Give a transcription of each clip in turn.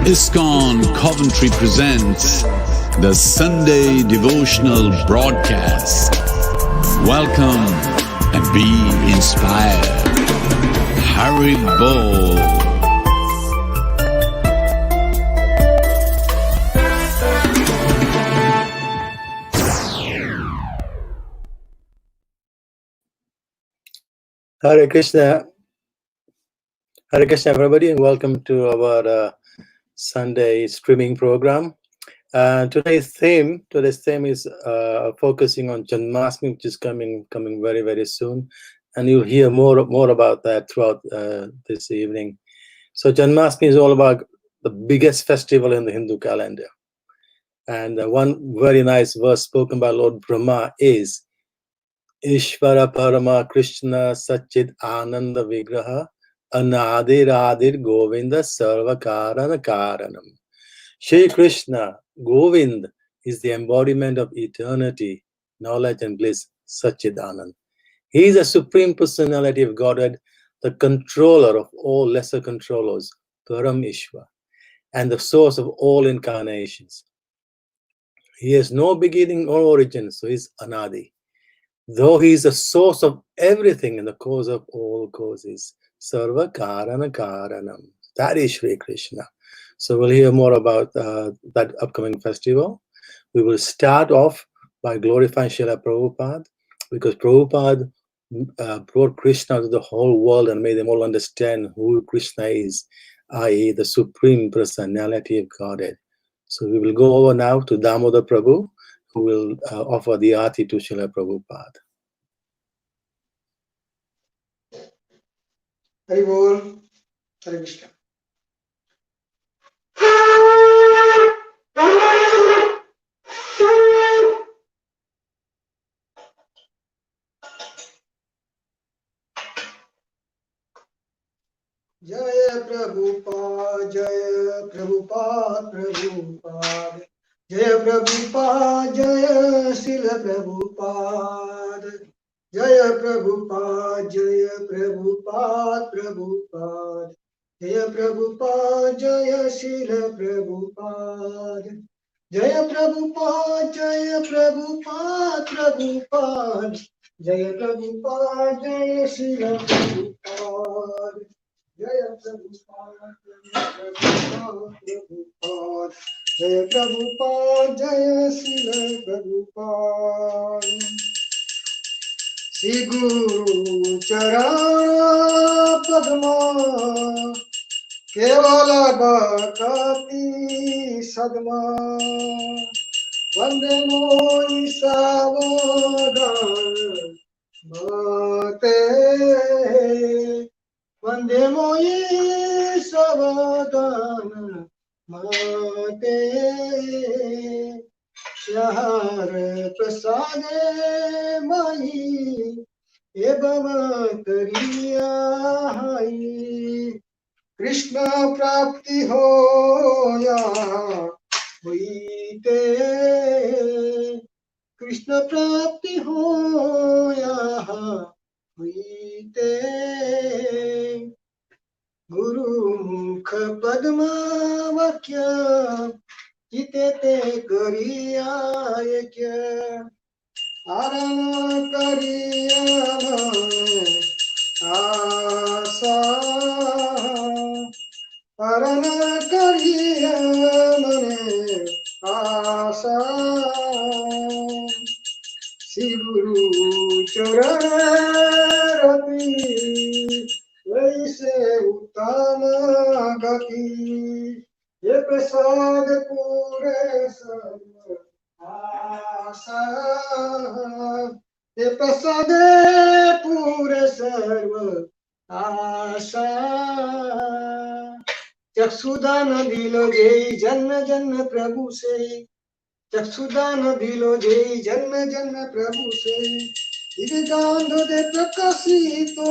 ISKCON Coventry presents the Sunday devotional broadcast. Welcome and be inspired. Haribol. Hare Krishna everybody, and welcome to our Sunday streaming program. Today's theme is focusing on Janmastami, which is coming very, very soon, and you'll hear more about that throughout this evening. So Janmastami is all about the biggest festival in the Hindu calendar, and one very nice verse spoken by Lord Brahma is Ishvara Parama Krishna Satchit Ananda Vigraha Anadir Adir Govinda Sarva Karana Karanam. Shri Krishna, Govind, is the embodiment of eternity, knowledge and bliss, Satchidanand. He is the Supreme Personality of Godhead, the controller of all lesser controllers, Param Ishva, and the source of all incarnations. He has no beginning or origin, so he is Anadi. Though he is the source of everything and the cause of all causes, Sarva Karana Karanam. That is Shri Krishna. So we'll hear more about that upcoming festival. We will start off by glorifying Srila Prabhupada, because Prabhupada brought Krishna to the whole world and made them all understand who Krishna is, i.e. the Supreme Personality of Godhead. So we will go over now to Damodar Prabhu, who will offer the Arati to Srila Prabhupada. Hari Bol, Hare Krishna. Jaya Prabhupada, Jaya Prabhupada, Prabhupada. Jaya Prabhupada, Jaya Srila Prabhupada. Jaya Prabhupada, Jaya Prabhupada, Prabhupada. Jaya Prabhupada, Jaya Srila Prabhupada. Jaya Prabhupada, Jaya Prabhupada, Prabhupada. Jaya Prabhupada, Jaya Srila Prabhupada. Jaya Prabhupada, Jaya Prabhupada. Jaya Prabhupada, Jaya Srila Prabhupada. Shri Guru Charana Padma Kevala Bhakti Sadma Vande Moi Savadana Mate Vande Moi Savadana Mate Shahar Prasade Mahi Ebama Kariya Hai Krishna Prapti Hoya Huite Krishna Prapti Hoya Huite Guru Mukha Padma Vakya Jitete Kariya Ekya Arana Kariya Asa Arana Kariya Asa Shri Guru Chararati Vaise Uttama Gati Ye prasad pure sarva asa Ye prasad pure sarva asa Chaksudan dilo jai janna janna prabhu se Chaksudan dilo jai janna janna prabhu se Divigandho de prakasito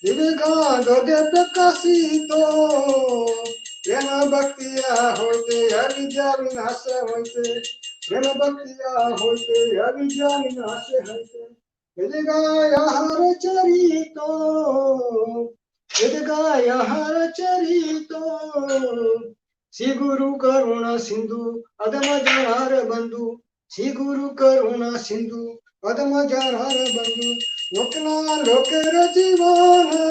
Divigandho de prakasito Prema bhaktiya hote avidya vinasa hote Prema bhaktiya hote avidya vinasa hote Vedagaya har charito Vedgaya Har Charito, Sri Guru Karuna Sindhu, Adamajar Bandhu, Sri Guru Karuna Sindhu, Adamajar Bandhu, Lokna Lokara Jivana,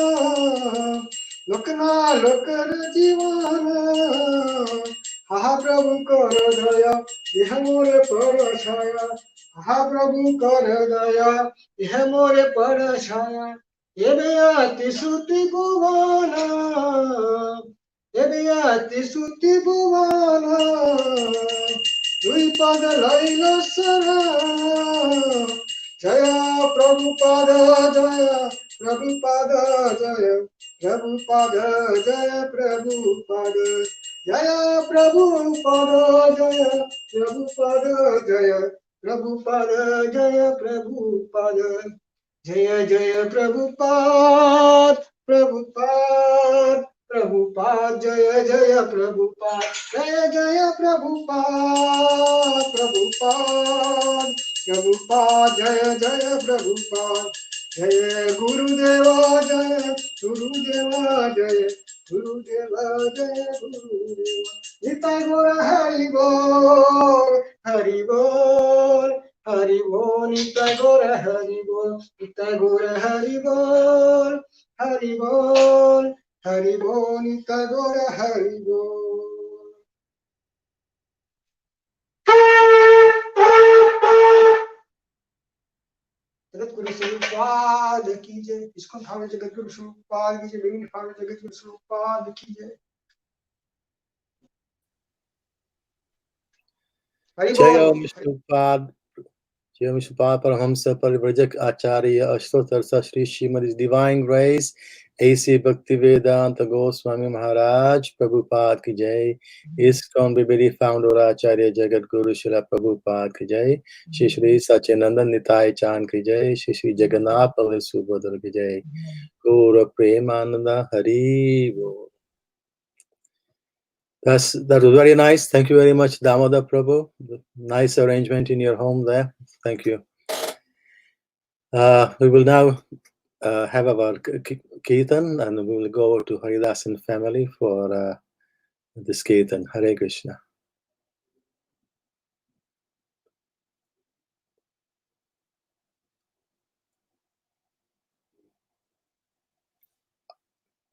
Lokna Lokara Jivana, Ha Prabhu Kara Daya, Ihamore Parashaya, Ha Prabhu Kara Daya, Ihamore Parashaya. Ebeyati Suti Bhuvana, Ebeyati Suti Bhuvana, Duipada Laila Sara, Jaya Prabhupada Jaya, Prabhupada Jaya, Prabhupada Jaya, Prabhupada Jaya, Prabhupada Jaya, Prabhupada Jaya, Prabhupada Jaya, Prabhupada Jaya Jaya Prabhupada, Prabhupada, Prabhupada, Jaya Jaya Prabhupada, Jaya Jaya Prabhupada, Prabhupada, Prabhupada, Jaya Jaya Prabhupada, Jaya Gurudeva Jaya, Gurudeva Jaya, Gurudeva Jaya, Gurudeva. Nitai Gora Hari Bol, Hari Bol. Hari Bol, Nitai Gora Hari Bol, Nitai Gora Hari Bol, Hari Bol, Hari Bol, Nitai Gora Hari Bol. Jagat Guru स्वरूपाद की जय, इसको भावे जगत गुरु स्वरूपाद की जय, विभिन्न भावे जगत गुरु स्वरूपाद की जय। Hari Jai Vishnupada Paramahamsa Parivrajak Acharya Ashtotarsa Shri Srimad Divine Grace A.C. Bhaktivedanta Goswami Maharaj Prabhupada Ki Jai, ISKCON BBD Founder Acharya Jagat Guru Srila Prabhupada Ki Jai, Shri Shri Satyanandan Nitai Chand Ki Jai, Shri Shri Jagannath Baladev Subhadra Ki Jai, Gaura Premananda Hari Bo. That was very nice. Thank you very much, Damodar Prabhu. Nice arrangement in your home there. Thank you. We will now have our Kirtan, and we will go over to Haridas and family for this Kirtan. Hare Krishna.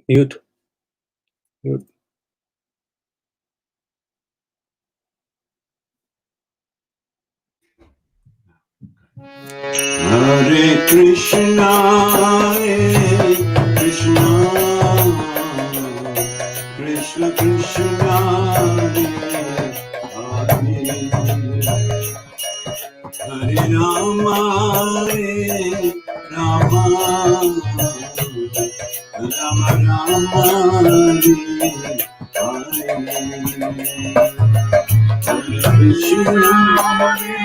Mute. Mute. Hare Krishna, Hare Krishna, Krishna Krishna, Hare Hare, Hare Rama, Hare Rama, Rama Rama, Hare Hare, Krishna, Hare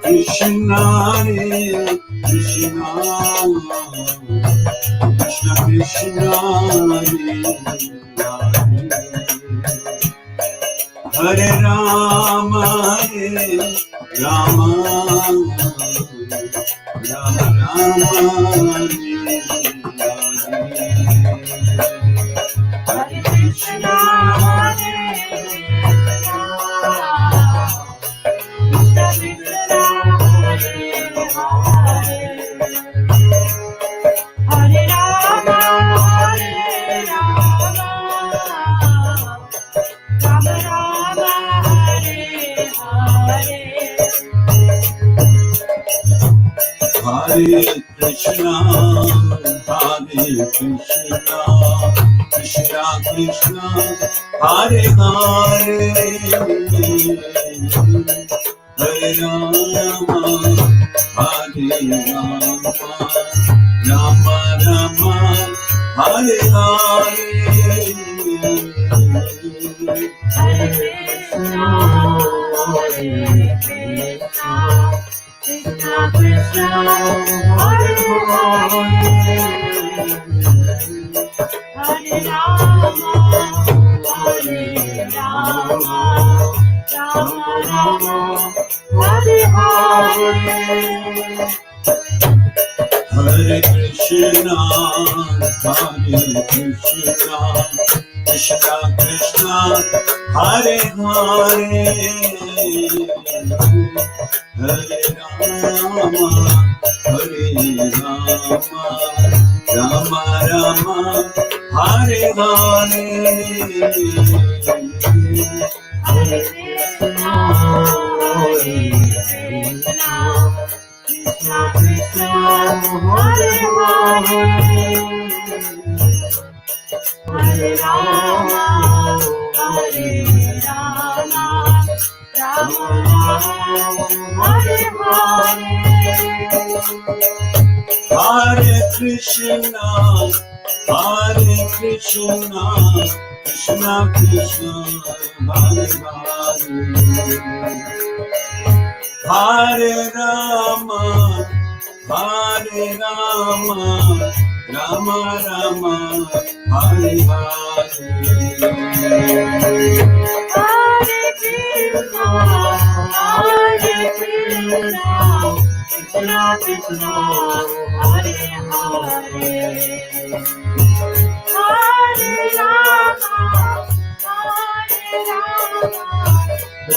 Krishna, Hare Krishna, Krishna Krishna, Hare Hare Rama, Hare Rama, Rama Rama, Hare Krishna, Hare Krishna, Hare Krishna, Krishna Krishna, Hare Hare, Hare Rama, Hare Rama, Rama Rama, Hare Hare, Hare Krishna, Hare Krishna, Krishna, Hare Hare, Hare Rama, Hare Rama, Rama Rama, Hare Hare. Hare Krishna, Hare Krishna, Krishna Krishna, Hare Hare, Hare Rama, Hare Rama, Rama Rama, Hare Hare. Hare Krishna, Hare Krishna, Krishna Krishna, Hare Hare, Hare Rama, Hare Rama, Rama Rama, Hare Hare. Hare Krishna, Hare Krishna, Krishna Krishna, Hare Hare, Hare Rama, Hare Rama, Rama Rama, Hare Hare. Hare Krishna, Hare Krishna, Krishna Krishna, Hare Hare, Hare Rama, Hare Rama,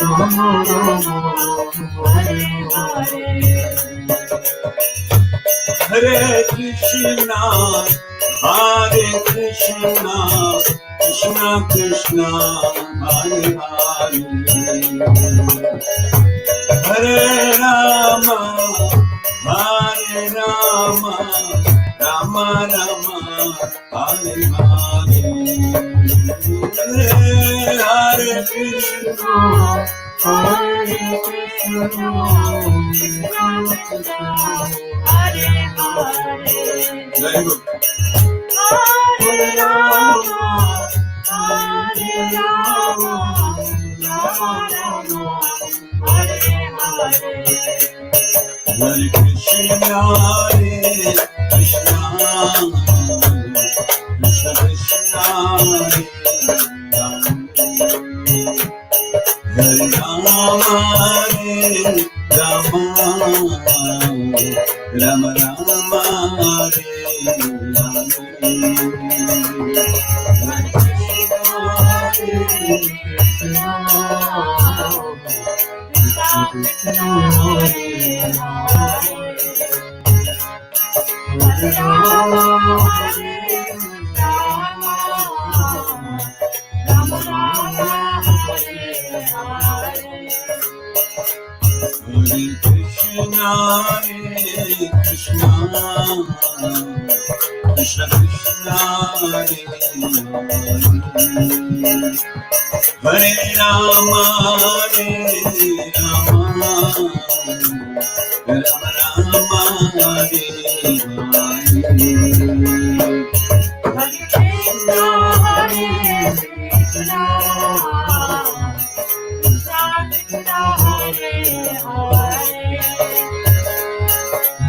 Rama Rama, Hare Hare. Hare Krishna, Hare Krishna, Krishna Krishna, Hare Hare, Hare Rama, Hare Rama, Rama Rama, Hare Hare. Hare Krishna, Hare Krishna, Krishna Krishna, Hare Hare. Very good. Hare Rama, Hare Rama, Rama Rama, Hare Hare. Hare Krishna, Hare Krishna, Krishna Krishna, Hare Rama, Hare Rama, Rama Rama, Hare Krishna Krishna, Hare Rama, Hare Rama, Rama Rama,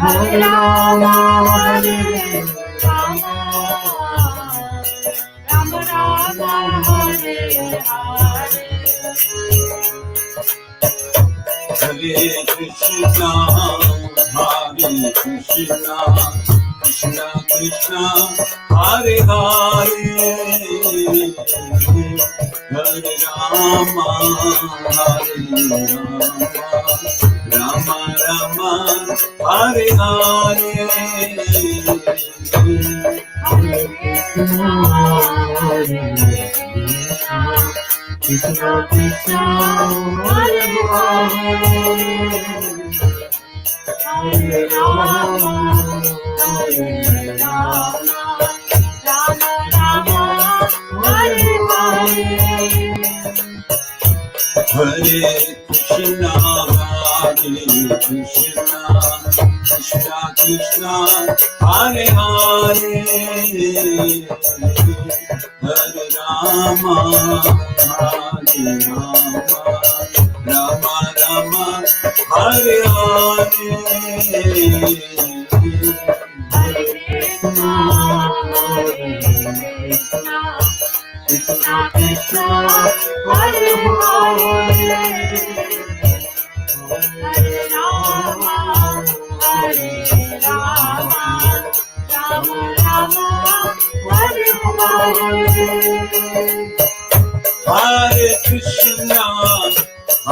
Hare Hare Rama, Hare Rama, Rama Rama, Hare Hare. Hare Krishna, Hare Krishna, Krishna Krishna, Hare Hare, Hare Rama, Hare Rama, Rama Rama, Hare Hare. Hare Krishna, Hare Krishna, Krishna Krishna, Hare Hare, Hare Rama, Hare Rama, Rama Rama, Hare Hare. Hare Krishna, Hare Krishna, Krishna Krishna, Hare Hare, Hare Rama, Hare Rama, Rama Rama, Hare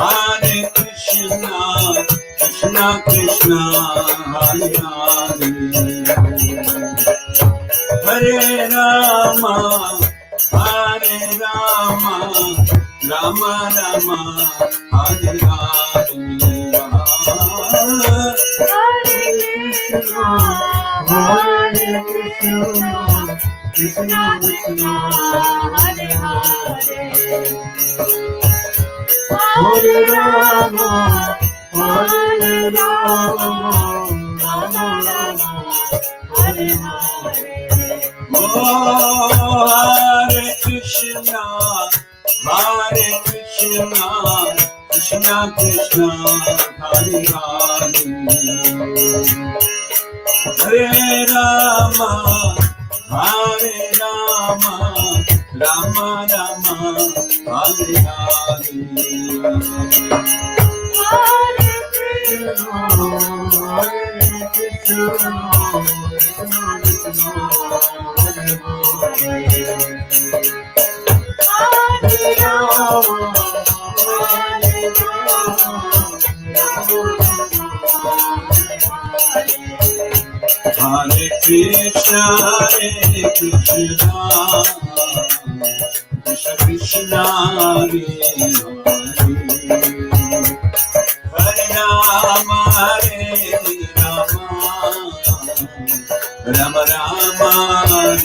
Hare Krishna Krishna Hare Hare Hare Rama Hare Rama Rama Rama Hare Hare Hare Krishna Krishna Krishna Hare Hare Hare Rama Rama Rama Hare Hare Hare Krishna Krishna Krishna Hare Hare Hare Rama Rama Rama Hare Hare Hare Krishna Krishna Krishna Hare Hare Hare Rama Rama Rama Hare Hare Hare Krishna Hare Krishna Krishna Krishna Hare Hare Rama Rama Rama Hare Hare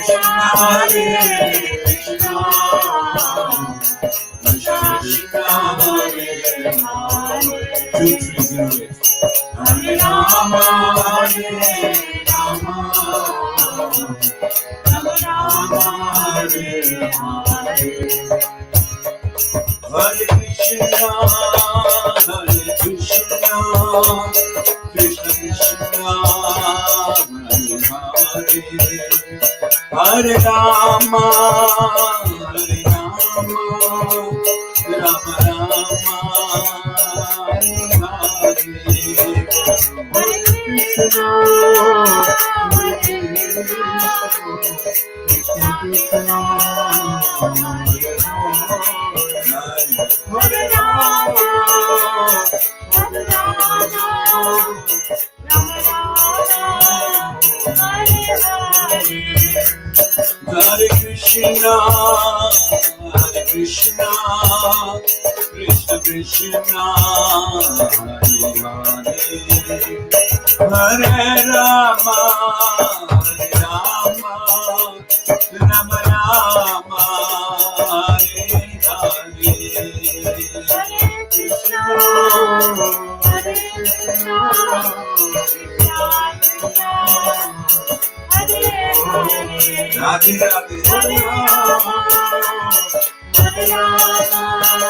Hare Krishna Krishna Hare Hare 230 Hare Rama Rama Rama Hare Hare Hare Krishna Krishna Krishna Hare Hare Hare Rama Rama Rama Hare Krishna Hare Rama Hare Krishna Krishna Krishna Hare Hare Hare Rama Rama Rama Hare Hare Hare Krishna Radhe Radhe Hare Rama Hare Rama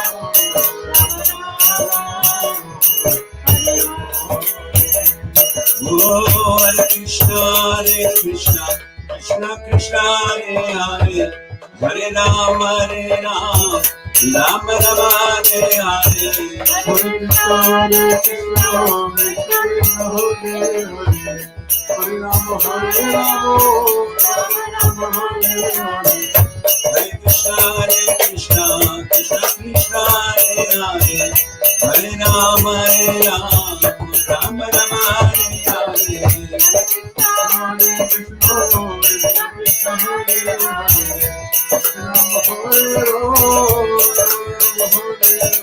Hare Krishna Krishna Krishna Hare Hare Hare Rama Rama Rama Hare Hare Hare Krishna Krishna Hare Rama Hare Rama Rama Hare Hare Hare Krishna Krishna Krishna Hare Hare Hare Rama Rama Rama Hare Hare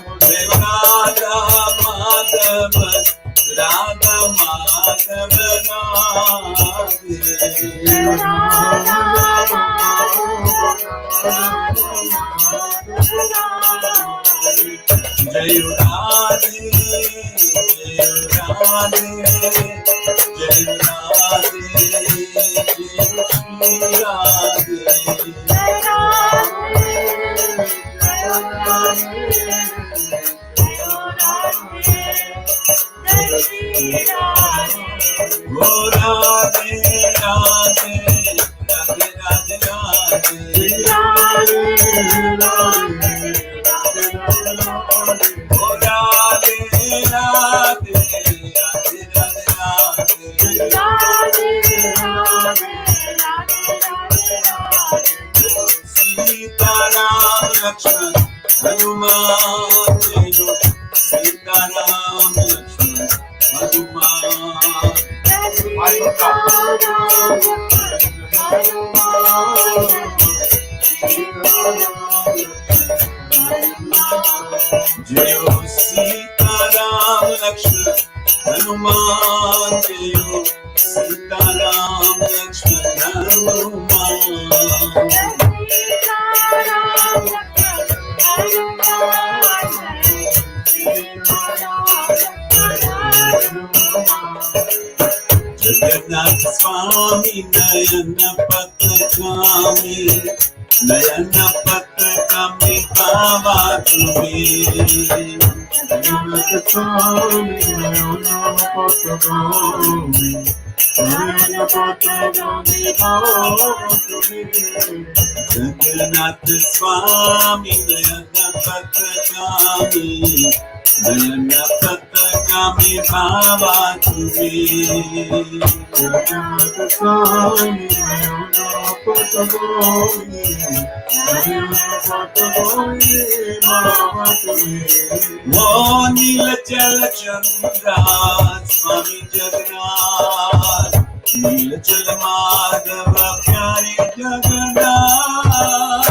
Radha Madhav Radha Madhav Jay Radhe Jay Radhe Swami Nayana Patakami Nayana Patakami Baba Tumi Nayana Patakami Nayana Patakami Nayana Patakami Baba Tumi Jagannath Swami Nayana Patakami Nayana Patakami Baba Tumi Jagannath Swami Nayana Patakami Nayana Patakami Baba Tumi O Nila Jala Chandra Swami Jagannath Nila Jala Madhava Pyare Jagannath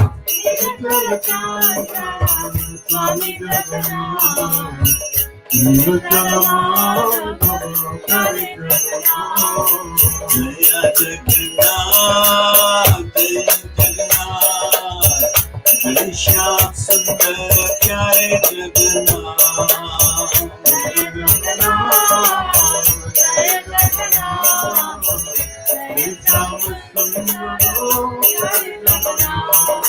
Nila Chandra Swami Jagannath Nila Jala Madhava Pyare Jagannath Jaya Jagannath Jaya Jagannath Jai Shyam Sundar Pyare Jagannath Jaya Jagannath Jaya Jagannath Jai Shyam Sundar Pyare Jagannath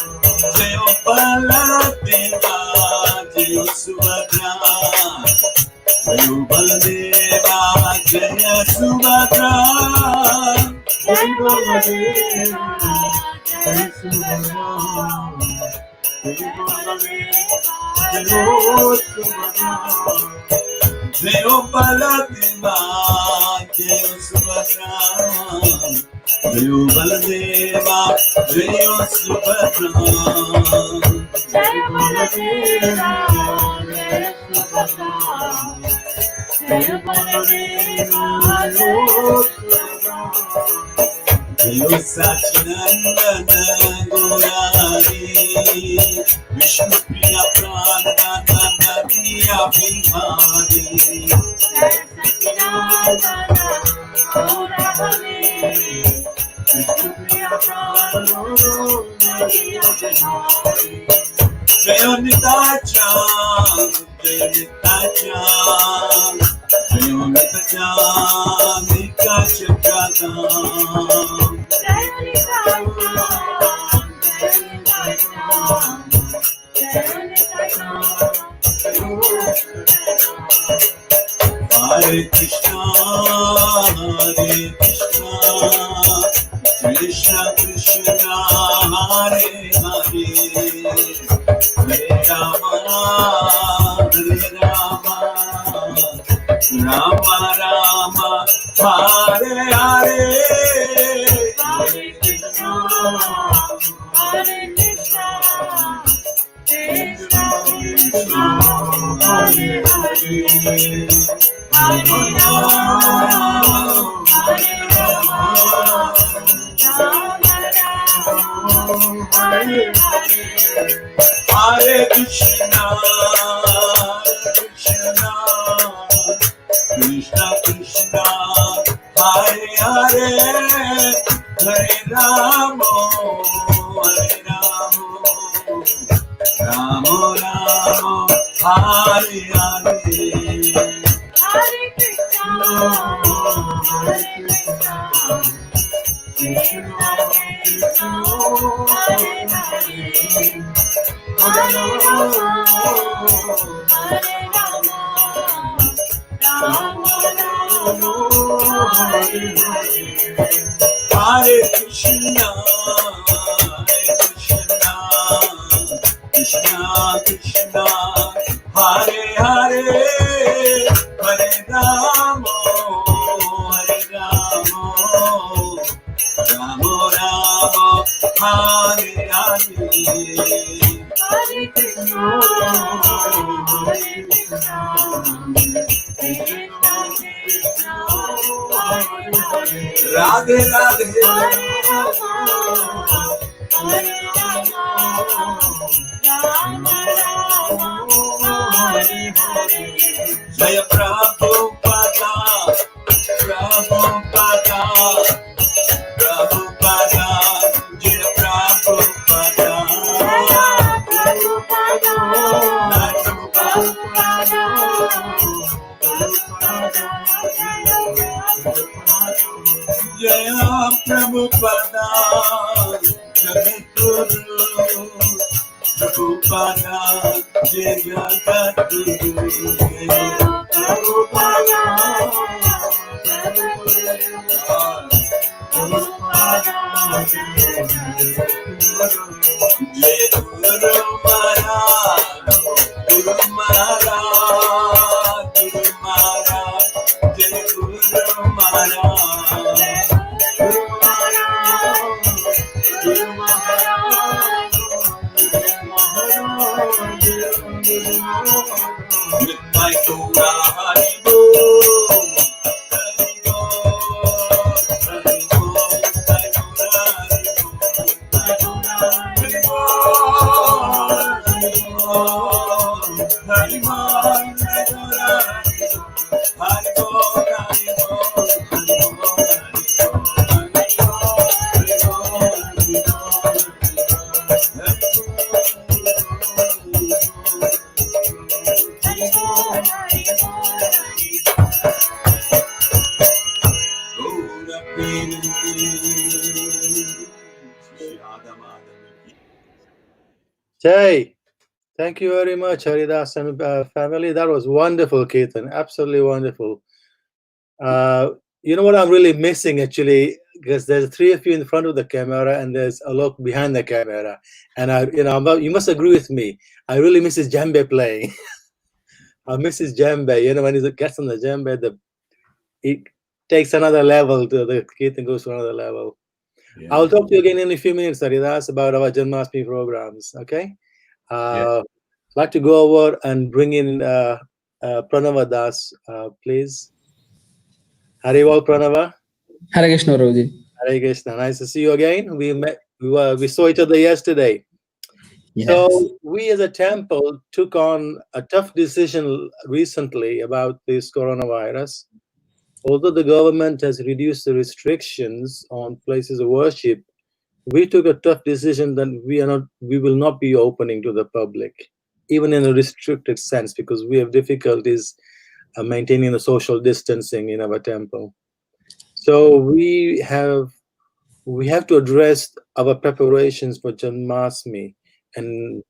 Jayo Baladeva Jayo Subhadra Jayo Baladeva Jaya Subhadra Jayo Baladeva Jaya Subhadra Jayo Baladeva Jayo Subhadra Jayo Baladeva Jayo Subhadra Jayo Baladeva Jayo Subhadra Jayo Baladeva Jayo Subhadra Jayo Sachinandana Gaurari Vishnu Priya Pranadana Diya Bhimani Jayo Sachinandana Gaurari Vishnu Priya Pranadana Diya Bhimani Jayo Nitachan Jayo Nitachan Jayo Nitachan Nikachakadam Jayo Nitachan Jayo Nitachan Jayo Nitachan Hare Krishna Hare Krishna Krishna Krishna Hare Hare Hare Rama Hare Rama Rama Rama Hare Hare Hare Krishna Hare Krishna Krishna Krishna Hare Hare Hare Rama Hare Rama Rama Rama Hare Hare Hare Krishna Krishna Krishna Hare Hare Hare Rama Rama Rama Hare Hare Hare Krishna Krishna Krishna Hare Hare Hare Rama Rama Rama Hare Hare Hare Krishna Krishna Hare Hare, Hare Ramo, Hare Ramo, Ramo Ramo, Hare Hare. Hare Krishna, Hare Krishna, Krishna Krishna, Hare Hare. Radhe Radhe, Hare Rama, Hare Rama, Rama Rama, Hare Hare. Jaya Prabhupada, Prabhupada, Prabhupada, Jaya Prabhupada, Prabhupada, Prabhupada, Jaya Prabhupada, Jaya Guru, Prabhupada, Jaya Guru, Prabhupada, Prabhupada, Jaya Guru Maharaj, Guru Maharaj, Guru Maharaj, Jaya Guru Maharaj, Guru Maharaj, Guru Maharaj, Guru Maharaj, with my Gaura Haribo, Haribo, Haribo, my Gaura Haribo, Haribo, Haribo, Haribo, my Gaura Haribo, Haribo, Jay, thank you very much, Haridas and family. That was wonderful, Kirtan. Absolutely wonderful. You know what I'm really missing, actually, because there's three of you in front of the camera and there's a lot behind the camera. And you must agree with me. I really miss his djembe playing. I miss his djembe. You know, when he gets on the djembe, it takes another level. The Kirtan goes to another level. Yeah. I'll talk to you again in a few minutes, Haridas, about our Janmastami programs. Okay. I'd like to go over and bring in Pranava Das, please. Harival Pranava. Hare Krishna, Prabhuji. Hare Krishna. Nice to see you again. We saw each other yesterday. Yes. So we as a temple took on a tough decision recently about this coronavirus. Although the government has reduced the restrictions on places of worship, we took a tough decision that we will not be opening to the public, even in a restricted sense, because we have difficulties maintaining the social distancing in our temple. So we have to address our preparations for Janmastami, and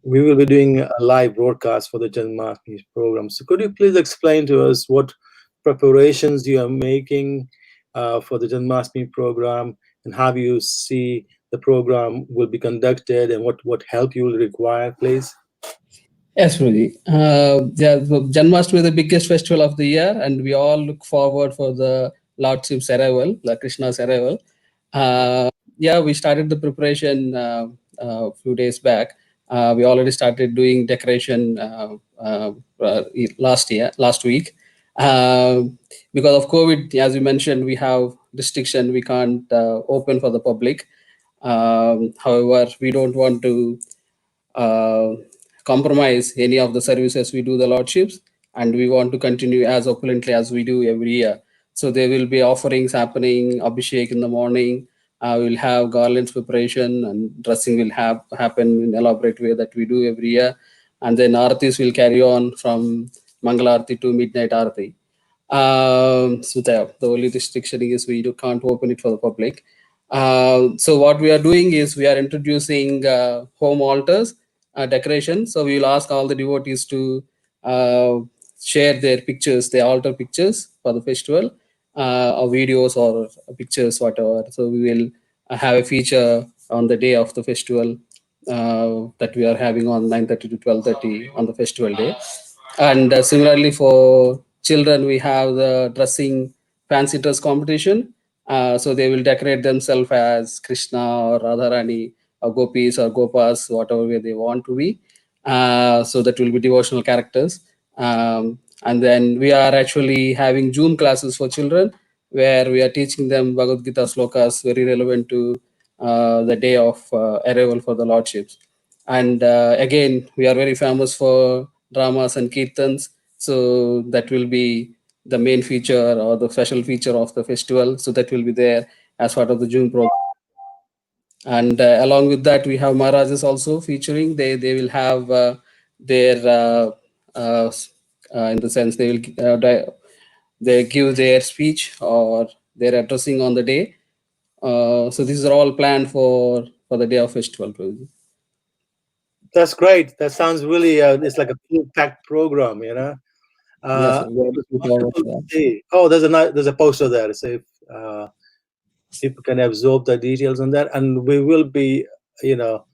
we will be doing a live broadcast for the Janmastami program. So could you please explain to us what preparations you are making for the Janmastami program, and how you see the program will be conducted, and what help you will require, please? Yes, Prabhuji. Janmastami is the biggest festival of the year, and we all look forward for the Lordship's arrival, the Krishna's arrival. We started the preparation a few days back. We already started doing decoration last week. Because of COVID, as you mentioned, we have restriction. We can't open for the public. However, we don't want to compromise any of the services we do the Lordships, and we want to continue as opulently as we do every year. So there will be offerings happening, Abhishek in the morning. We'll have garlands preparation, and dressing will happen in elaborate way that we do every year. And then Aratis will carry on from Mangala Arati to Midnight Arati. So the only restriction is we can't open it for the public. So what we are doing is we are introducing home altars, decoration. So we will ask all the devotees to share their pictures, their altar pictures for the festival, or videos or pictures, whatever. So we will have a feature on the day of the festival that we are having on 9:30 to 12:30 on the festival day. And similarly for children, we have the dressing fancy dress competition. So they will decorate themselves as Krishna or Radharani or Gopis or Gopas, whatever way they want to be. So that will be devotional characters. And then we are actually having Zoom classes for children where we are teaching them Bhagavad Gita slokas very relevant to the day of arrival for the lordships. And again, we are very famous for dramas and kirtans, so that will be the main feature or the special feature of the festival. So that will be there as part of the June program. And along with that, we have Maharajas also featuring. They will have their in the sense they will they give their speech or their addressing on the day. So these are all planned for the day of festival. Prabhuji. That's great. That sounds really. It's like a full-packed program, you know. Yes, sir. It We are was looking forward to wonderful to that. see. Oh, there's a poster there. So if people can absorb the details on that, and we will be, you know,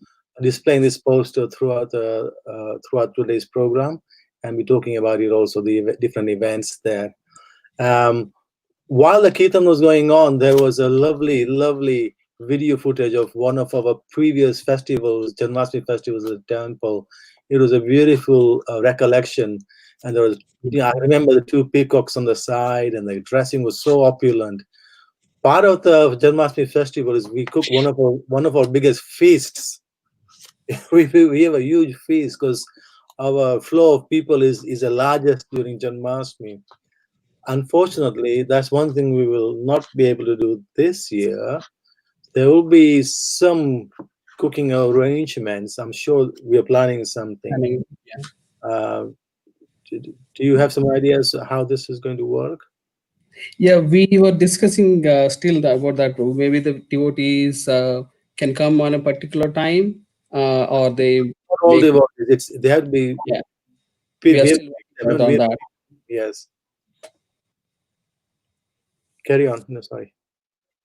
displaying this poster throughout throughout today's program, and we're talking about it also different events there. While the kirtan was going on, there was a lovely video footage of one of our previous festivals, Janmastami festivals at the temple. It was a beautiful recollection, and there was, I remember the two peacocks on the side, and the dressing was so opulent. Part of the Janmastami festival is we cook one of our biggest feasts. we have a huge feast because our flow of people is the largest during Janmashtami. Unfortunately, that's one thing we will not be able to do this year. There will be some cooking arrangements. I'm sure we are planning something. Uh, do you have some ideas how this is going to work? Yeah, we were discussing still about that. Prabhu. Maybe the devotees can come on a particular time, or they Not all make. devotees. They have to be. Yeah, we are We have, still working out on that. yes. Carry on. No, sorry.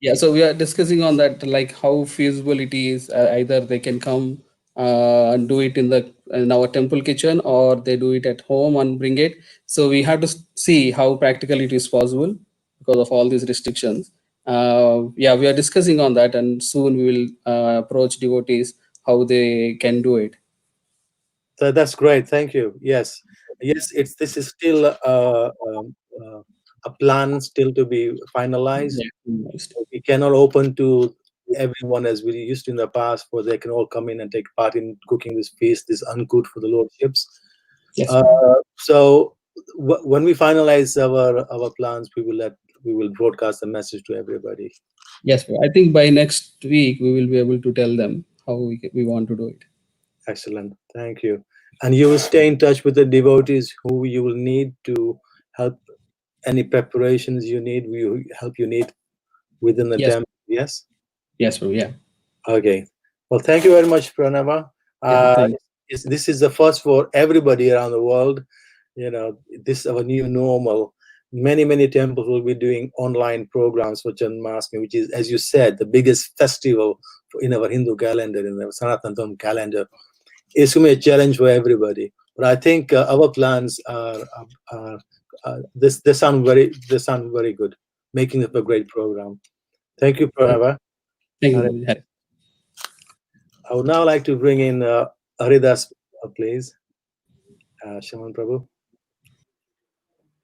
Yeah, so we are discussing on that, like how feasible it is. Either they can come and do it in our temple kitchen, or they do it at home and bring it. So we have to see how practical it is possible because of all these restrictions. Yeah, we are discussing on that, and soon we will approach devotees how they can do it. That's great. Thank you. Yes. This is still a plan still to be finalized. Yeah, almost. We cannot open to everyone as we used to in the past, where they can all come in and take part in cooking this feast, this uncooked for the lordships. Yes. So when we finalize our plans, we will broadcast the message to everybody. Yes, I think by next week we will be able to tell them how we want to do it. Excellent. Thank you. And you will stay in touch with the devotees who you will need to help any preparations you need, you need within the Yes. temple. Yes. Yes, bro. Yeah. Okay. Well, thank you very much, Pranava. Yeah. Thank you. This is the first for everybody around the world. You know, this is our new normal. Many temples will be doing online programs for Janmashtami, which is, as you said, the biggest festival in our Hindu calendar, in the Sanatana Dharma calendar. It's going to be a challenge for everybody. But I think our plans are they sound very good, making it a great program. Thank you, Pranava. Thank you. I would now like to bring in Haridas, please. Shaman Prabhu.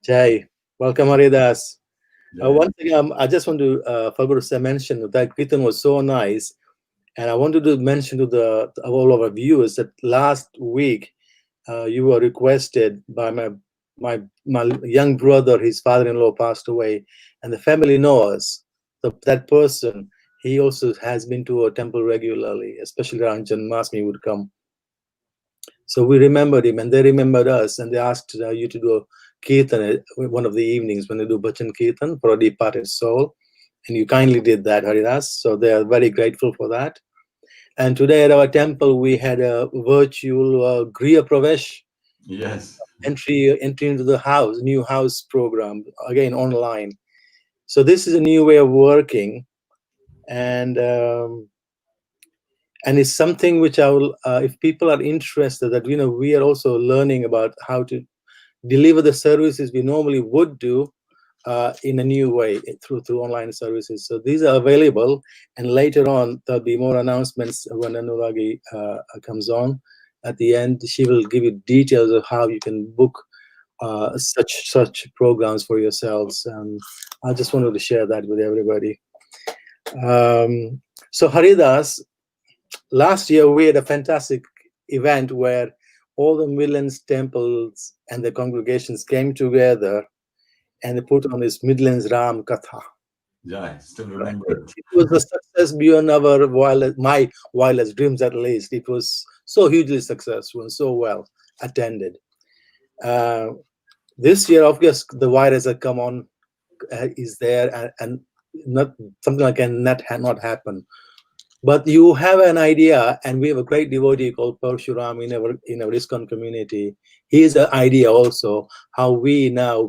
Jai. Welcome, Haridas. One thing I just want to forgot to mention that Kirtan was so nice. And I wanted to mention to all of our viewers that last week you were requested by my young brother. His father-in-law passed away, and the family knows that person. He also has been to a temple regularly, especially around Janmashtami would come. So we remembered him, and they remembered us, and they asked you to do a kirtan one of the evenings when they do bhajan kirtan for a departed soul, and you kindly did that, Haridas. So they are very grateful for that. And today at our temple, we had a virtual Griya Pravesh. Yes. Entry into the house, new house program, again online. So this is a new way of working, and And it's something which I will, if people are interested, that we are also learning about how to deliver the services we normally would do in a new way through online services. So these are available, and later on there'll be more announcements when Anuragi comes on. At the end, she will give you details of how you can book such programs for yourselves. I just wanted to share that with everybody. So Haridas, last year we had a fantastic event where all the Midlands temples and the congregations came together and they put on this Midlands Ram Katha. Yeah, I still remember it. It was a success beyond my wildest dreams, at least. It was so hugely successful and so well attended. This year, of course, the virus had come on, is there, and not something like that not happen. But you have an idea, and we have a great devotee called Parshuram in our ISKCON community. He has an idea also how we now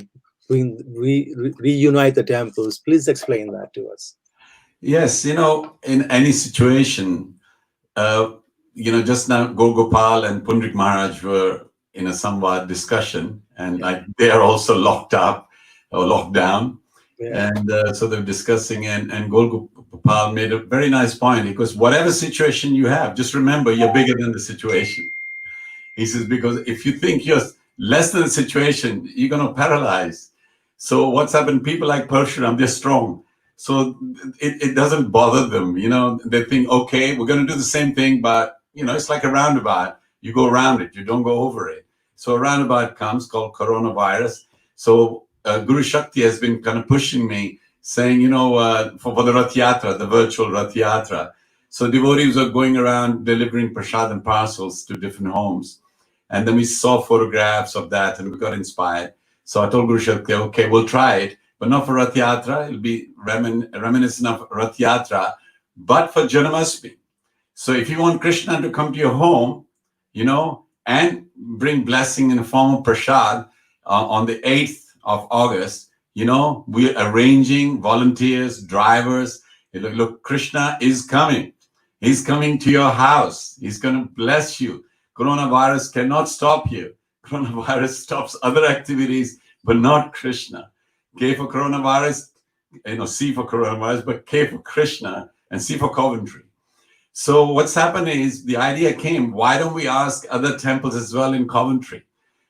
reunite the temples. Please explain that to us. Yes, in any situation, just now Gopal and Pundrik Maharaj were in a somewhat discussion, and they are also locked up or locked down. Yeah. And so they're discussing, and Gopal made a very nice point. Because whatever situation you have, just remember you're bigger than the situation. He says, because if you think you're less than the situation, you're going to paralyze. So what's happened, people like Parshuram, they're strong. So it doesn't bother them. They think, okay, we're going to do the same thing, but, it's like a roundabout. You go around it, you don't go over it. So a roundabout comes called coronavirus. So Guru Shakti has been kind of pushing me, saying, for the Rath Yatra, the virtual Rath Yatra. So devotees are going around delivering prasadam parcels to different homes. And then we saw photographs of that and we got inspired. So I told Guru Shakti, okay, we'll try it, but not for Rath Yatra. It'll be reminiscent of Rath Yatra, but for Janmastami. So if you want Krishna to come to your home, and bring blessing in the form of prasad on the 8th of August, we're arranging volunteers, drivers. Look, Krishna is coming. He's coming to your house. He's going to bless you. Coronavirus cannot stop you. Coronavirus stops other activities, but not Krishna. K for coronavirus, C for coronavirus, but K for Krishna and C for Coventry. So what's happened is the idea came, why don't we ask other temples as well in Coventry?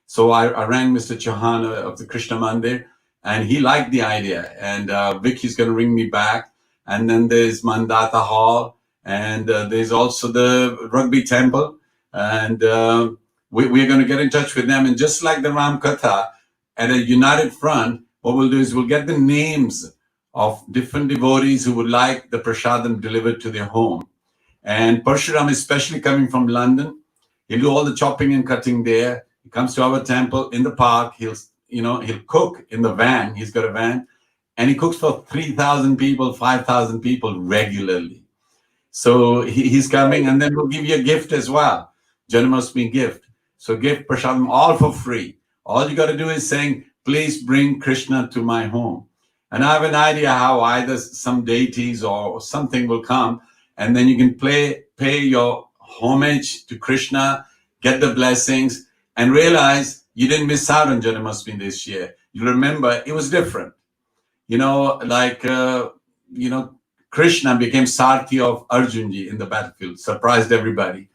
So I rang Mr. Chauhan of the Krishna Mandir, and he liked the idea. And Vicky's going to ring me back. And then there's Mandata Hall, and there's also the Rugby Temple. And we're going to get in touch with them. And just like the Ram Katha, at a united front, what we'll do is we'll get the names of different devotees who would like the prasadam delivered to their home. And Parshuram, especially coming from London, he'll do all the chopping and cutting there. He comes to our temple in the park. He'll cook in the van. He's got a van, and he cooks for 3,000 people, 5,000 people regularly. So he's coming, and then we'll give you a gift as well, Janmastami gift. So give prasadam all for free. All you got to do is saying, please bring Krishna to my home. And I have an idea how either some deities or something will come, and then you can pay your homage to Krishna, get the blessings, and realize you didn't miss out on Janmastami this year. You remember it was different. Krishna became Sarthi of Arjunji in the battlefield, surprised everybody.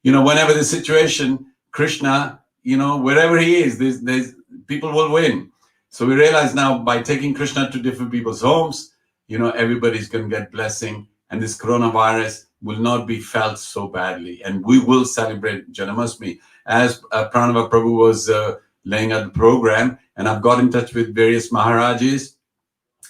Whenever the situation, Krishna, wherever he is, there's people will win. So we realize now by taking Krishna to different people's homes, everybody's going to get blessing, and this coronavirus will not be felt so badly. And we will celebrate Janmastami. As Pranava Prabhu was laying out the program, and I've got in touch with various Maharajas.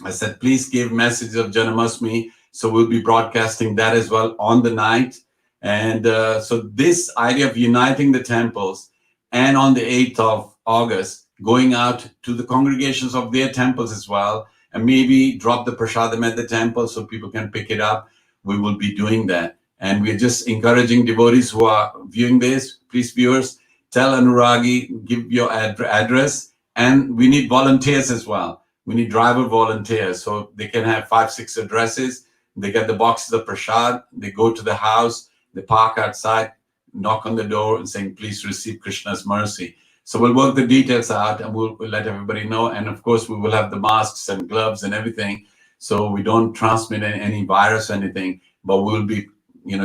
I said, please give messages of Janmastami. So we'll be broadcasting that as well on the night. And so this idea of uniting the temples, and on the 8th of August, going out to the congregations of their temples as well, and maybe drop the prasadam at the temple so people can pick it up. We will be doing that. And we're just encouraging devotees who are viewing this, please viewers, tell Anuragi, give your address. And we need volunteers as well. We need driver volunteers. So they can have 5-6 addresses. They get the boxes of prasad. They go to the house. They park outside, knock on the door and saying, please receive Krishna's mercy. So we'll work the details out and we'll let everybody know. And of course, we will have the masks and gloves and everything, so we don't transmit any virus or anything, but we'll be,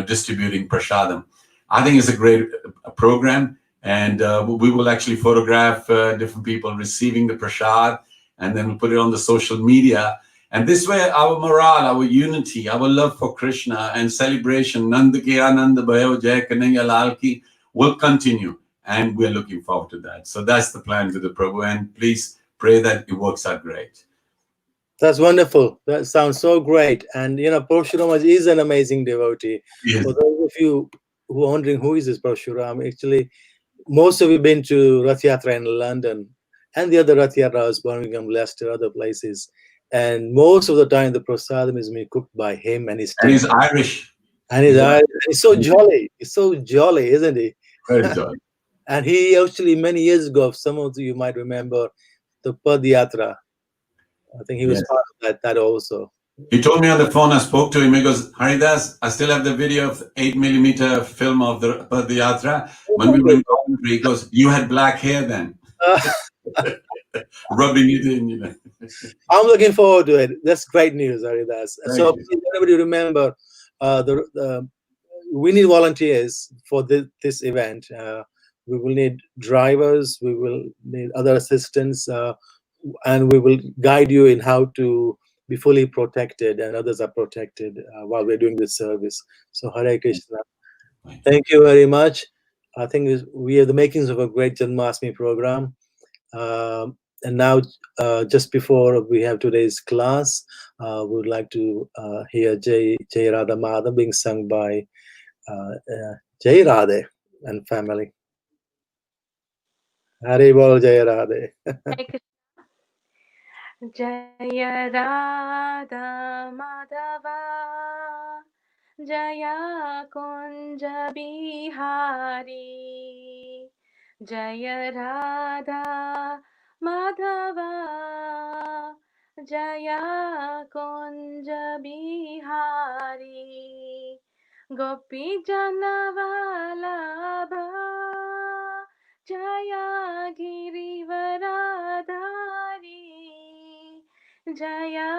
distributing prasadam. I think it's a great program. And we will actually photograph different people receiving the prasad, and then we'll put it on the social media. And this way, our morale, our unity, our love for Krishna and celebration, Nanda ki Ananda Bhayo Jai Kanhaiya Lal ki, will continue. And we're looking forward to that. So that's the plan with the Prabhu. And please pray that it works out great. That's wonderful. That sounds so great. And, Parshuram is an amazing devotee. Yes. For those of you who are wondering who is this Parshuram, actually, most of you been to Rath Yatra in London and the other Rath Yatras, Birmingham, Leicester, other places. And most of the time, the prasadam is being cooked by him and his team. And he's Irish. And he's so jolly. He's so jolly, isn't he? Very jolly. And he actually, many years ago, some of you might remember the Pad Yatra. I think he was part of that also. He told me on the phone, I spoke to him, he goes, Haridas, I still have the video of 8mm film of the Pad Yatra. When we were in Coventry, he goes, you had black hair then. Rubbing it in, I'm looking forward to it. That's great news, Haridas. So please, everybody remember, we need volunteers for this event. We will need drivers, we will need other assistants, and we will guide you in how to be fully protected, and others are protected while we're doing this service. So Hare Krishna. Thank you very much. I think we have the makings of a great Janmastami program. And now, just before we have today's class, we would like to hear Jay Radhe Madhav being sung by Jay Radhe and family. Hare Bol Jay Radhe. Jay Radha Madhava, Jaya Kunja Bihari, Jaya Radha Madhava, Jaya Kunja Bihari, Gopi Janavalabha, Jaya Girivaradhari, Jaya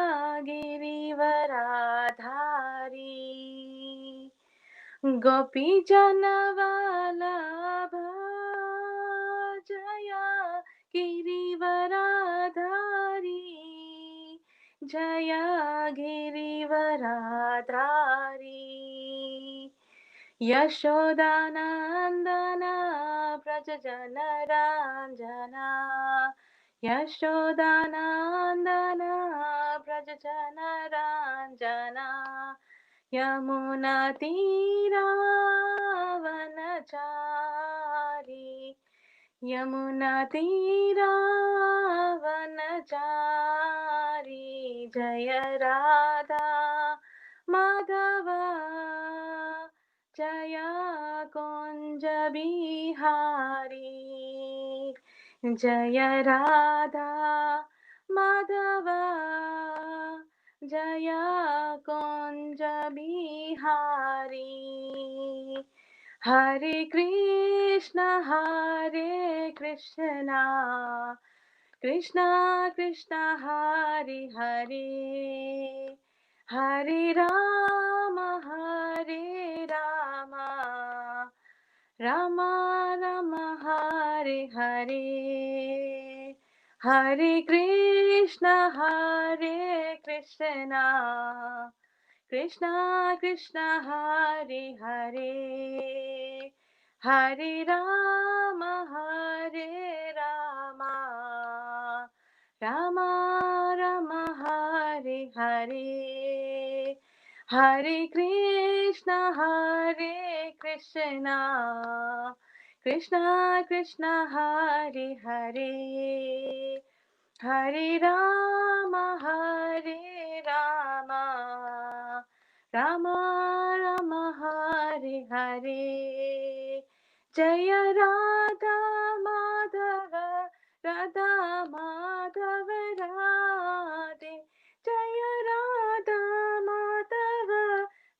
Girivaradhari, Gopi Janavalabha, Jaya Girivaradhari, Jaya Girivaradhari, Yashodanandana Prajajana Ranjana, Yashodanandana Prajajana Ranjana, Yamuna Tira Vanachari, Yamuna Tira Vanachari, Jaya Radha Madhava, Jaya Kunja Bihari, Jaya Radha Madhava, Jaya Kunja Bihari. Hare Krishna, Krishna Krishna, Hare Hare, Hare Rama, Rama Rama, Hare Hare, Hare Krishna, Krishna Krishna, Hare Hare, Hare Rama, Rama Rama, Hare Hare, Hare Krishna, Krishna Krishna, Hare Hare, Hare Rama, Rama Rama, Hare Hare, Jaya Radha Madhava, Radha Madhava Radhe, Jaya Radha Madhava,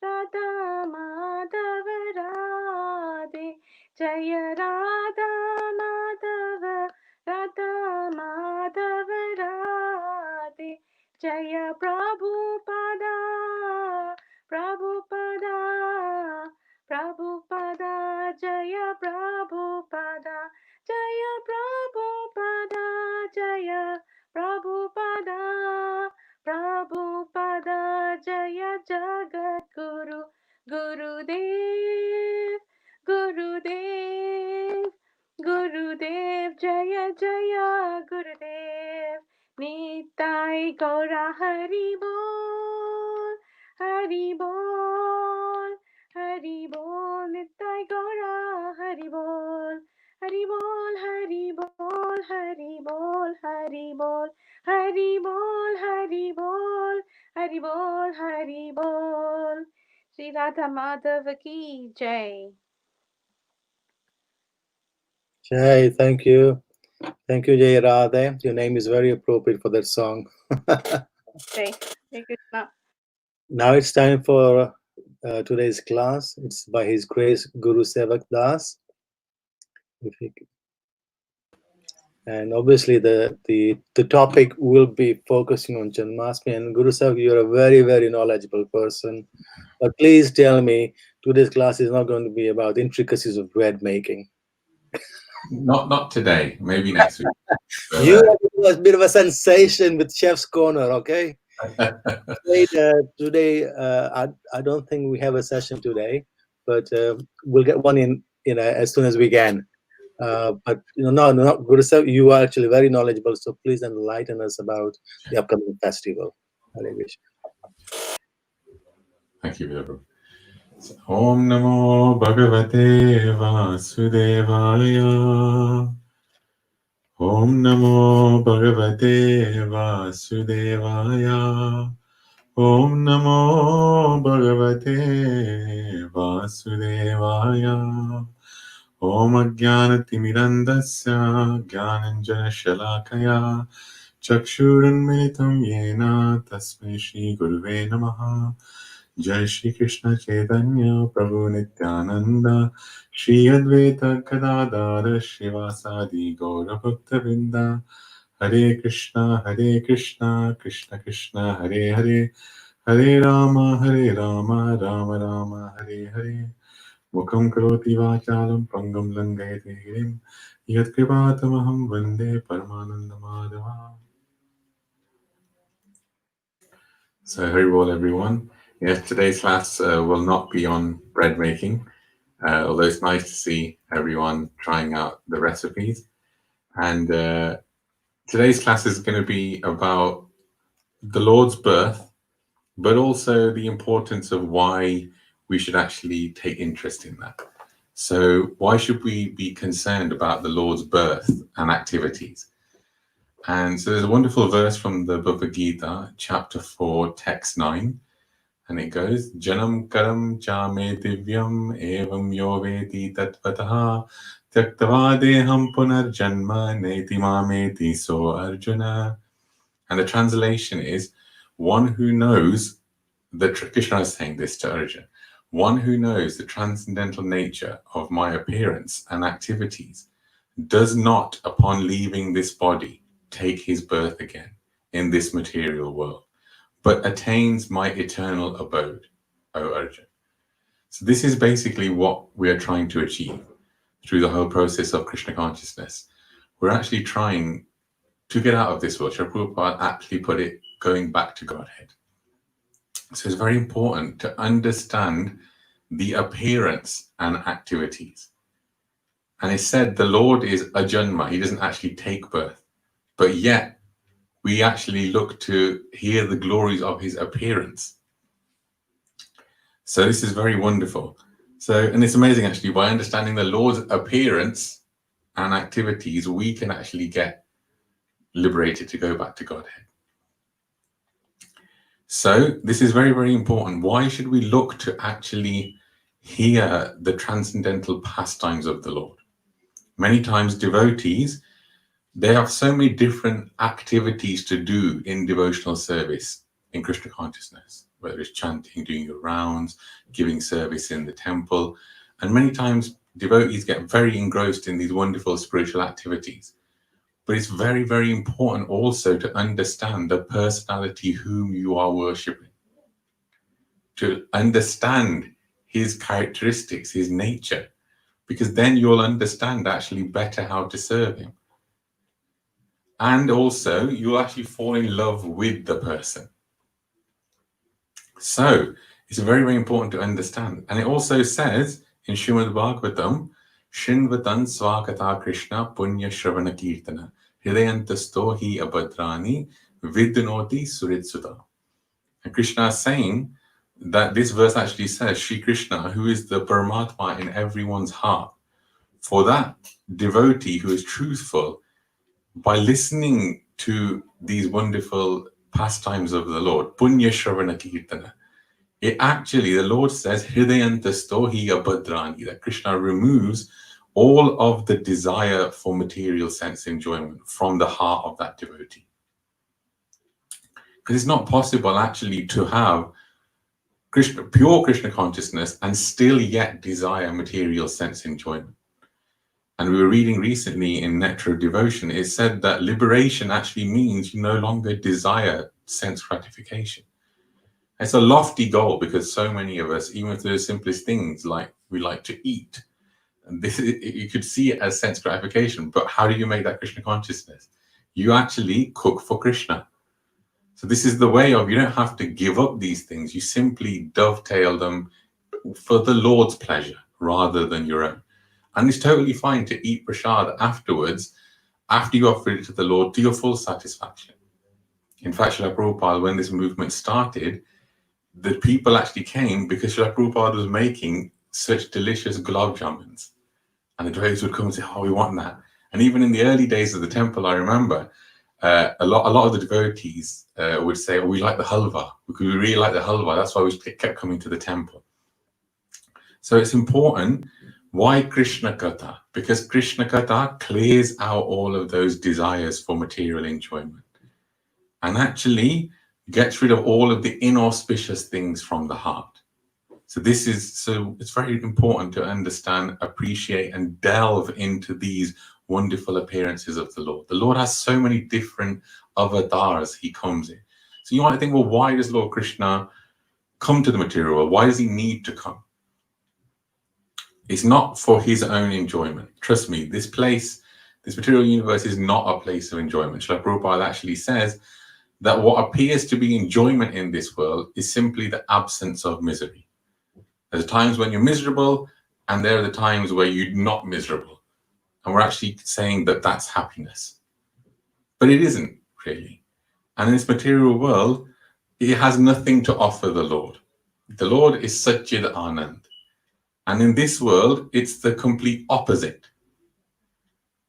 Radha Madhava Jaya Radha Madhav, Radha Madhav Radhe. Jaya Prabhupada, Prabhupada, Prabhupada, Jaya Prabhupada, Jaya Prabhupada, Jaya Prabhupada, Prabhupada, Jaya Jagat Guru, Gurudev, Gurudev, Gurudev, Jaya Jaya Gurudev. Nitai Gaura Hari Bol, Hari Bol, Hari Bol, Nitai Gaura Hari Bol, Hari Bol, Hari Bol, Hari Bol, Hari Bol, Hari Bol, Hari Bol, Hari Bol, Hari Bol. Sri Radha Madhav ki Jai. Jay, thank you. Thank you, Jay Radhe. Your name is very appropriate for that song. Jai. Hare Krishna. Now it's time for today's class. It's by His Grace Gurusevak Das. And obviously the topic will be focusing on Janmastami. And Gurusevak, you're a very, very knowledgeable person. But please tell me, today's class is not going to be about intricacies of bread making. Not today. Maybe next week. But, You have a bit of a sensation with Chef's Corner, okay? Today, I don't think we have a session today, but we'll get one in as soon as we can. But no, Gurusev, you are actually very knowledgeable, so please enlighten us about the upcoming festival. Hare Krishna. Thank you, Vibhu. Om Namo Bhagavate Vasudevaya. Om Namo Bhagavate Vasudevaya. Om Namo Bhagavate Vasudevaya. Om Ajnanatimirandasya Jnananjana Shalakaya Chakshurunmilitam Yena Tasmai Shri Guruve Namaha. Jai Shri Krishna Chaitanya Prabhu Nityananda Shri Advaita Gadadara Shivasadi Gaura Bhakta Vrinda. Hare Krishna, Krishna Krishna, Hare Hare, Hare Rama, Rama Rama, Hare Hare. Mukham karoti vachalam pangam langayate girim yat kripatamaham vande paramananda madhava. So, Hari Bol, everyone. Yes, today's class will not be on bread making, although it's nice to see everyone trying out the recipes. And today's class is going to be about the Lord's birth, but also the importance of why we should actually take interest in that. So why should we be concerned about the Lord's birth and activities? And so there's a wonderful verse from the Bhagavad Gita, chapter 4, text 9. And it goes, Janam karam cha me divyam evam yo veti tatvataha tyaktava deham punar janma neti mameti so Arjuna. And the translation is, one who knows, Krishna is saying this to Arjuna, one who knows the transcendental nature of my appearance and activities does not, upon leaving this body, take his birth again in this material world, but attains my eternal abode, O Arjuna. So this is basically what we are trying to achieve through the whole process of Krishna consciousness. We're actually trying to get out of this world. Srila Prabhupada actually put it, going back to Godhead. So it's very important to understand the appearance and activities. And it's said the Lord is ajanma, he doesn't actually take birth, but yet we actually look to hear the glories of his appearance. So this is very wonderful. So, and it's amazing actually, by understanding the Lord's appearance and activities, we can actually get liberated to go back to Godhead. So this is very, very important. Why should we look to actually hear the transcendental pastimes of the Lord? Many times devotees, they have so many different activities to do in devotional service in Krishna consciousness, whether it's chanting, doing your rounds, giving service in the temple. And many times devotees get very engrossed in these wonderful spiritual activities. But it's very, very important also to understand the personality whom you are worshipping, to understand his characteristics, his nature, because then you'll understand actually better how to serve him. And also you'll actually fall in love with the person. So it's very, very important to understand. And it also says in Srimad Bhagavatam, Shinvatan Swakata Krishna Punya Shravana Kirtana Hridayantasto hi abhadrani vidnoti suritsuta. And Krishna is saying that this verse actually says Shri Krishna, who is the Paramatma in everyone's heart, for that devotee who is truthful, by listening to these wonderful pastimes of the Lord, Punya Shravana Kirtana, it actually, the Lord says, Hridayantasto hi abhadrani, that Krishna removes all of the desire for material sense enjoyment from the heart of that devotee. Because it's not possible actually to have Krishna, pure Krishna consciousness and still yet desire material sense enjoyment. And we were reading recently in Nectar of Devotion, it said that liberation actually means you no longer desire sense gratification. It's a lofty goal because so many of us, even for the simplest things like we like to eat, and this is, you could see it as sense gratification, but how do you make that Krishna consciousness? You actually cook for Krishna. So this is the way of, you don't have to give up these things. You simply dovetail them for the Lord's pleasure rather than your own. And it's totally fine to eat prasad afterwards, after you offer it to the Lord, to your full satisfaction. In fact, Srila Prabhupada, when this movement started, the people actually came because Srila Prabhupada was making such delicious gulab jamuns. And the devotees would come and say, oh, we want that. And even in the early days of the temple, I remember a lot of the devotees would say, oh, we like the halwa. We really like the halwa. That's why we kept coming to the temple. So it's important. Why Krishna Katha? Because Krishna Katha clears out all of those desires for material enjoyment and actually gets rid of all of the inauspicious things from the heart. So it's very important to understand, appreciate, and delve into these wonderful appearances of the Lord. The Lord has so many different avatars he comes in. So you might think, well, why does Lord Krishna come to the material world? Why does he need to come? It's not for his own enjoyment. Trust me, this material universe is not a place of enjoyment. Srila Prabhupada actually says that what appears to be enjoyment in this world is simply the absence of misery. There's times when you're miserable, and there are the times where you're not miserable. And we're actually saying that that's happiness. But it isn't really. And in this material world, it has nothing to offer the Lord. The Lord is Satchid Anand. And in this world, it's the complete opposite.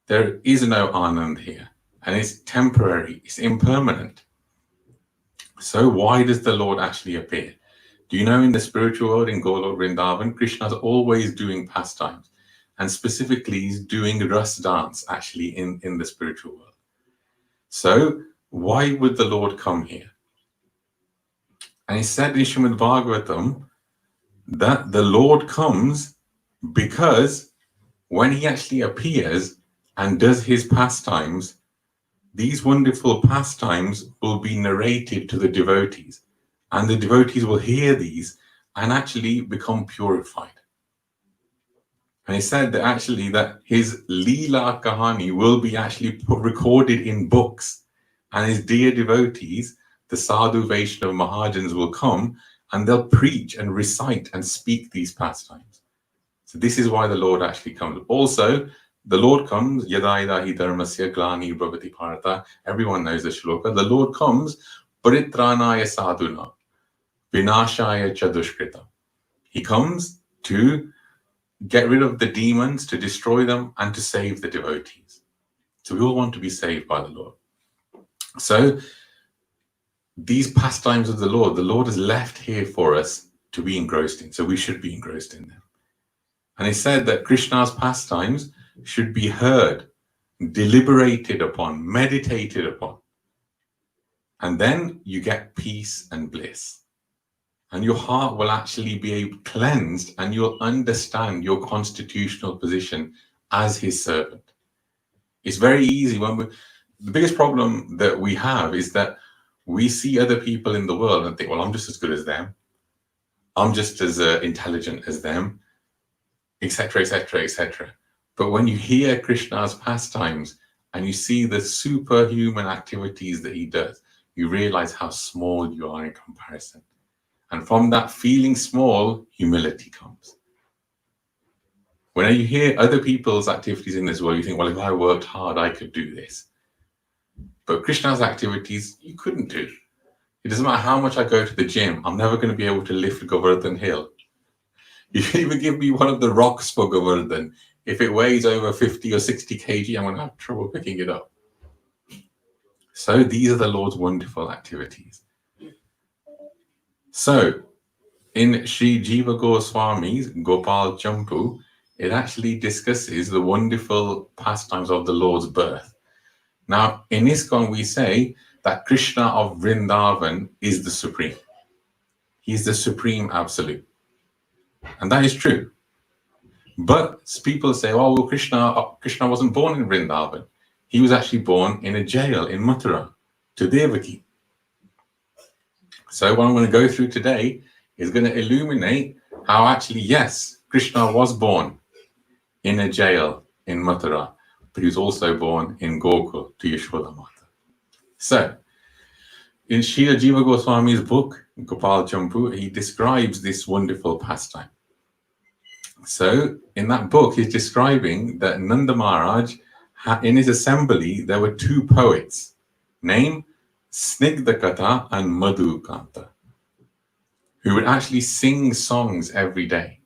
There is no Anand here. And it's temporary, it's impermanent. So why does the Lord actually appear? Do you know in the spiritual world, in Gaura Vrindavan, Krishna is always doing pastimes. And specifically, he's doing Ras dance actually in the spiritual world. So why would the Lord come here? And he said in Srimad Bhagavatam that the Lord comes because when he actually appears and does his pastimes, these wonderful pastimes will be narrated to the devotees. And the devotees will hear these and actually become purified. And he said that actually that his Leela Kahani will be actually recorded in books. And his dear devotees, the Sadhu Vaishnava Mahajans, will come and they'll preach and recite and speak these pastimes. So this is why the Lord actually comes. Also, the Lord comes, Yada Yada Hi Dharmasya Glani Bhavati Bharata. Everyone knows the shloka. The Lord comes, Paritranaya Sadhuna, Vinashaya Chadushkrita. He comes to get rid of the demons, to destroy them, and to save the devotees. So we all want to be saved by the Lord. So these pastimes of the Lord is left here for us to be engrossed in. So we should be engrossed in them. And he said that Krishna's pastimes should be heard, deliberated upon, meditated upon. And then you get peace and bliss. and your heart will actually be cleansed, and you'll understand your constitutional position as his servant. It's very easy the biggest problem that we have is that we see other people in the world and think, well, I'm just as good as them. I'm just as intelligent as them, etc., etc., etc. But when you hear Krishna's pastimes and you see the superhuman activities that he does, you realize how small you are in comparison. And from that feeling small, humility comes. When you hear other people's activities in this world, you think, well, if I worked hard, I could do this. But Krishna's activities, you couldn't do. It doesn't matter how much I go to the gym, I'm never going to be able to lift Govardhan Hill. You can even give me one of the rocks for Govardhan. If it weighs over 50 or 60 kg, I'm going to have trouble picking it up. So these are the Lord's wonderful activities. So in Sri Jiva Goswami's Gopal Champu, it actually discusses the wonderful pastimes of the Lord's birth. Now, in ISKCON, we say that Krishna of Vrindavan is the supreme. He's the supreme absolute. And that is true. But people say, oh, well, Krishna wasn't born in Vrindavan. He was actually born in a jail in Mathura to Devaki. So what I'm going to go through today is going to illuminate how actually, yes, Krishna was born in a jail in Mathura, but he was also born in Gokul to Yashoda Mata. So, in Srila Jiva Goswami's book, Gopal Champu, he describes this wonderful pastime. So, in that book, he's describing that Nanda Maharaj, in his assembly, there were two poets named Snigdakata and Madhukanta, who would actually sing songs every day.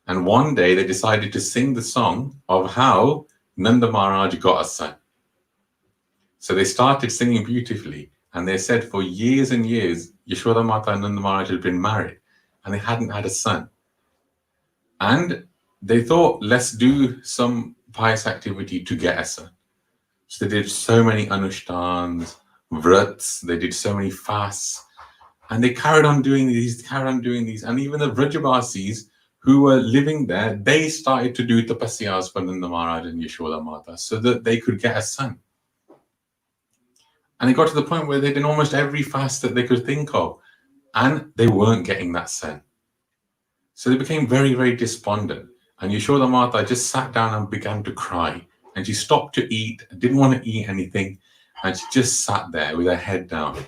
And one day they decided to sing the song of how Nanda Maharaj got a son. So they started singing beautifully, and they said for years and years, Yashoda Mata and Nanda Maharaj had been married, and they hadn't had a son. And they thought, let's do some pious activity to get a son. So they did so many anushtans, vrats, they did so many fasts, and they carried on doing these. And even the Vrajabasis who were living there, they started to do tapasyas for Nanda Maharaj and Yashoda Mata so that they could get a son. And it got to the point where they did almost every fast that they could think of, and they weren't getting that son. So they became very, very despondent. And Yashoda Mata just sat down and began to cry. And she stopped to eat, didn't want to eat anything, and she just sat there with her head down.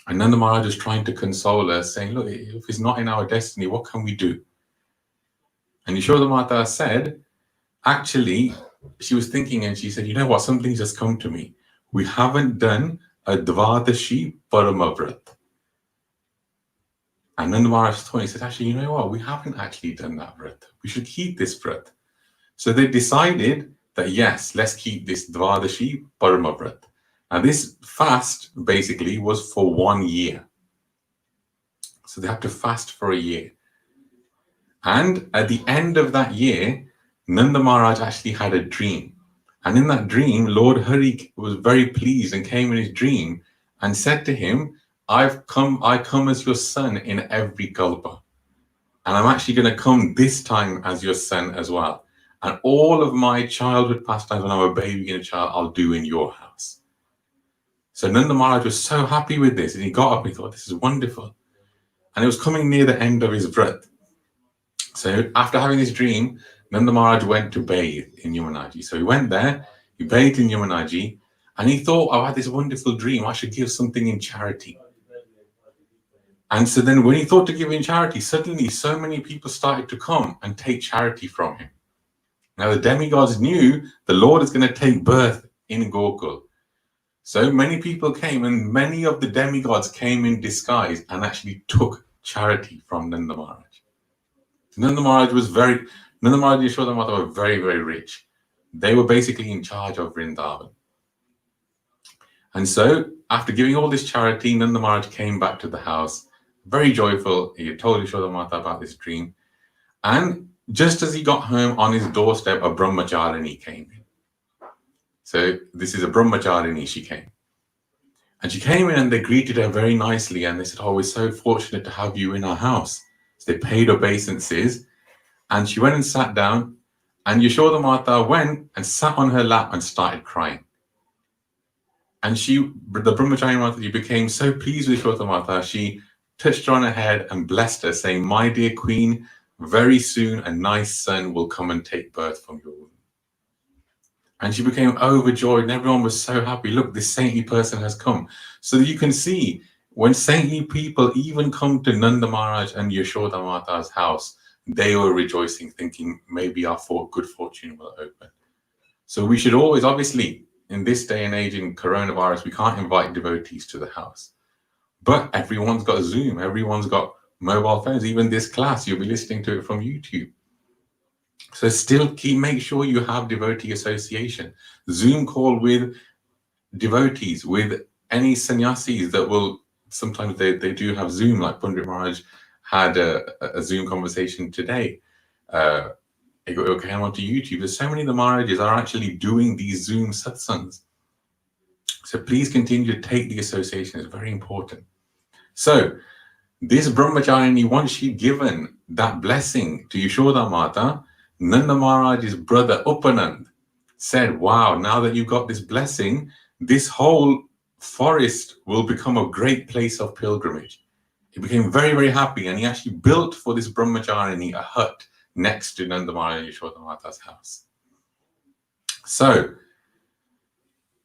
And Nanda Maharaj was trying to console her, saying, look, if it's not in our destiny, what can we do? And Yashoda Mata said, actually, she was thinking, and she said, you know what, something's just come to me. We haven't done a Dvadashi Paramavrat. And Nanda Maharaj thought, he said, actually, you know what, we haven't actually done that vrat. We should keep this vrat. So they decided that, yes, let's keep this Dvadashi Paramavrat. And this fast basically was for 1 year. So they had to fast for a year. And at the end of that year, Nanda Maharaj actually had a dream. And in that dream, Lord Hari was very pleased and came in his dream and said to him, I come as your son in every kalpa. And I'm actually going to come this time as your son as well. And all of my childhood pastimes when I'm a baby and a child, I'll do in your house. So Nanda Maharaj was so happy with this. And he got up and he thought, this is wonderful. And it was coming near the end of his vrat. So after having this dream, Nanda Maharaj went to bathe in Yamunaji. So he went there, he bathed in Yamunaji, and he thought, I had this wonderful dream, I should give something in charity. And so then when he thought to give in charity, suddenly so many people started to come and take charity from him. Now the demigods knew the Lord is going to take birth in Gokul. So many people came, and many of the demigods came in disguise and actually took charity from Nanda Maharaj. Nanda Maharaj and Yashoda Mata were very, very rich. They were basically in charge of Vrindavan. And so, after giving all this charity, Nanda Maharaj came back to the house, very joyful. He had told Yashoda Mata about this dream. And just as he got home, on his doorstep, a Brahmacharini came in. So, this is a Brahmacharini, she came. And she came in and they greeted her very nicely. And they said, oh, we're so fortunate to have you in our house. So they paid obeisances. And she went and sat down. And Yashoda Mata went and sat on her lap and started crying. And the Brahmachari Mata became so pleased with Yashoda Mata, she touched her on her head and blessed her, saying, my dear queen, very soon a nice son will come and take birth from your womb. And she became overjoyed, and everyone was so happy. Look, this saintly person has come. So you can see, when saintly people even come to Nanda Maharaj and Yashoda Mata's house, they were rejoicing, thinking maybe our good fortune will open. So we should always, obviously, in this day and age in coronavirus, we can't invite devotees to the house. But everyone's got Zoom, everyone's got mobile phones. Even this class, you'll be listening to it from YouTube. So still make sure you have devotee association. Zoom call with devotees, with any sannyasis that will, sometimes they do have Zoom, like Pundit Maharaj had a Zoom conversation today. It came onto YouTube. There's so many of the Maharajas are actually doing these Zoom satsangs. So please continue to take the association. It's very important. So this Brahmacharini, once she'd given that blessing to Yashoda Mata, Nanda Maharaj's brother Upanand said, wow, now that you got this blessing, this whole forest will become a great place of pilgrimage. He became very, very happy, and he actually built for this Brahmacharini a hut next to Nanda Maharaj and Yashoda Mata's house. So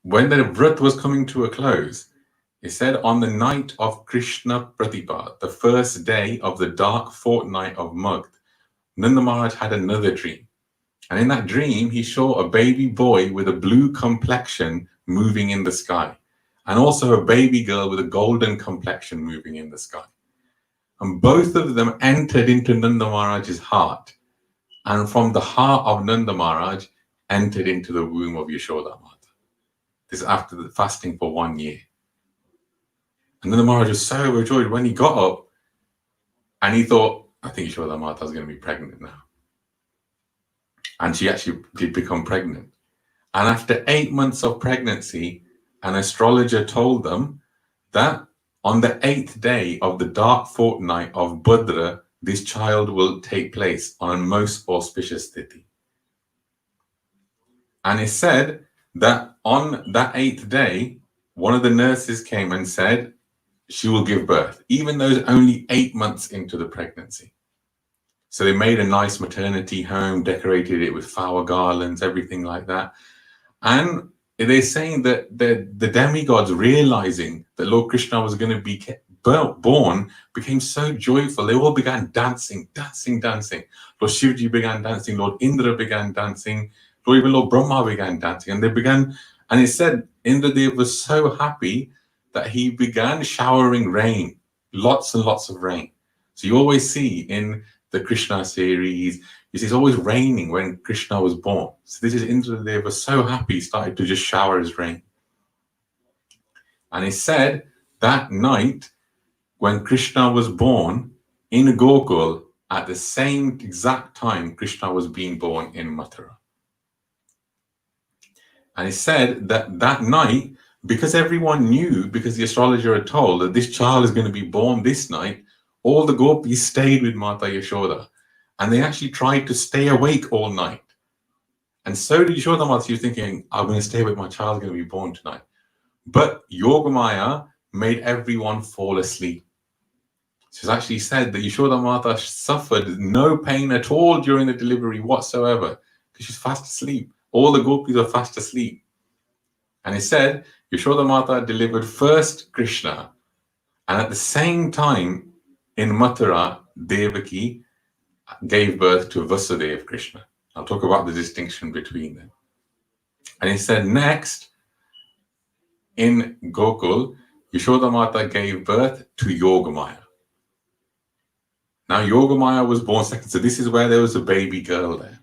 when the vrat was coming to a close, it said on the night of Krishna Pratipad, the first day of the dark fortnight of Magh, Nanda Maharaj had another dream. And in that dream, he saw a baby boy with a blue complexion moving in the sky, and also a baby girl with a golden complexion moving in the sky. And both of them entered into Nanda Maharaj's heart, and from the heart of Nanda Maharaj entered into the womb of Yashoda Mata. This is after the fasting for 1 year. And Nanda Maharaj was so overjoyed when he got up, and he thought, I think Yashoda Mata is going to be pregnant now. And she actually did become pregnant. And after 8 months of pregnancy, an astrologer told them that on the 8th day of the dark fortnight of Bhadra, this child will take place on a most auspicious tithi. And it said that on that 8th day, one of the nurses came and said she will give birth, even though it's only 8 months into the pregnancy. So they made a nice maternity home, decorated it with flower garlands, everything like that. And they're saying that the demigods, realizing that Lord Krishna was going to be born, became so joyful. They all began dancing. Lord Shivji began dancing. Lord Indra began dancing. Even Lord Brahma began dancing. And they began, and it said Indradev was so happy that he began showering rain, lots and lots of rain. So you always see in the Krishna series, you see it's always raining when Krishna was born. So this is Indradev was so happy, he started to just shower his rain. And it said that night when Krishna was born in Gokul, at the same exact time Krishna was being born in Mathura. And it said that that night, because everyone knew, because the astrologer had told that this child is going to be born this night, all the gopis stayed with Mata Yashoda, and they actually tried to stay awake all night. And so did Yashoda Mata. She was thinking, I'm going to stay awake, my child's going to be born tonight. But Yogamaya made everyone fall asleep. She's actually said that Yashoda Mata suffered no pain at all during the delivery whatsoever, because she's fast asleep. All the gopis are fast asleep. And it said Yashoda Mata delivered first Krishna, and at the same time in Mathura, Devaki gave birth to Vasudeva Krishna. I'll talk about the distinction between them. And it said next, in Gokul, Yashoda Mata gave birth to Yogamaya. Now Yogamaya was born second, so this is where there was a baby girl there.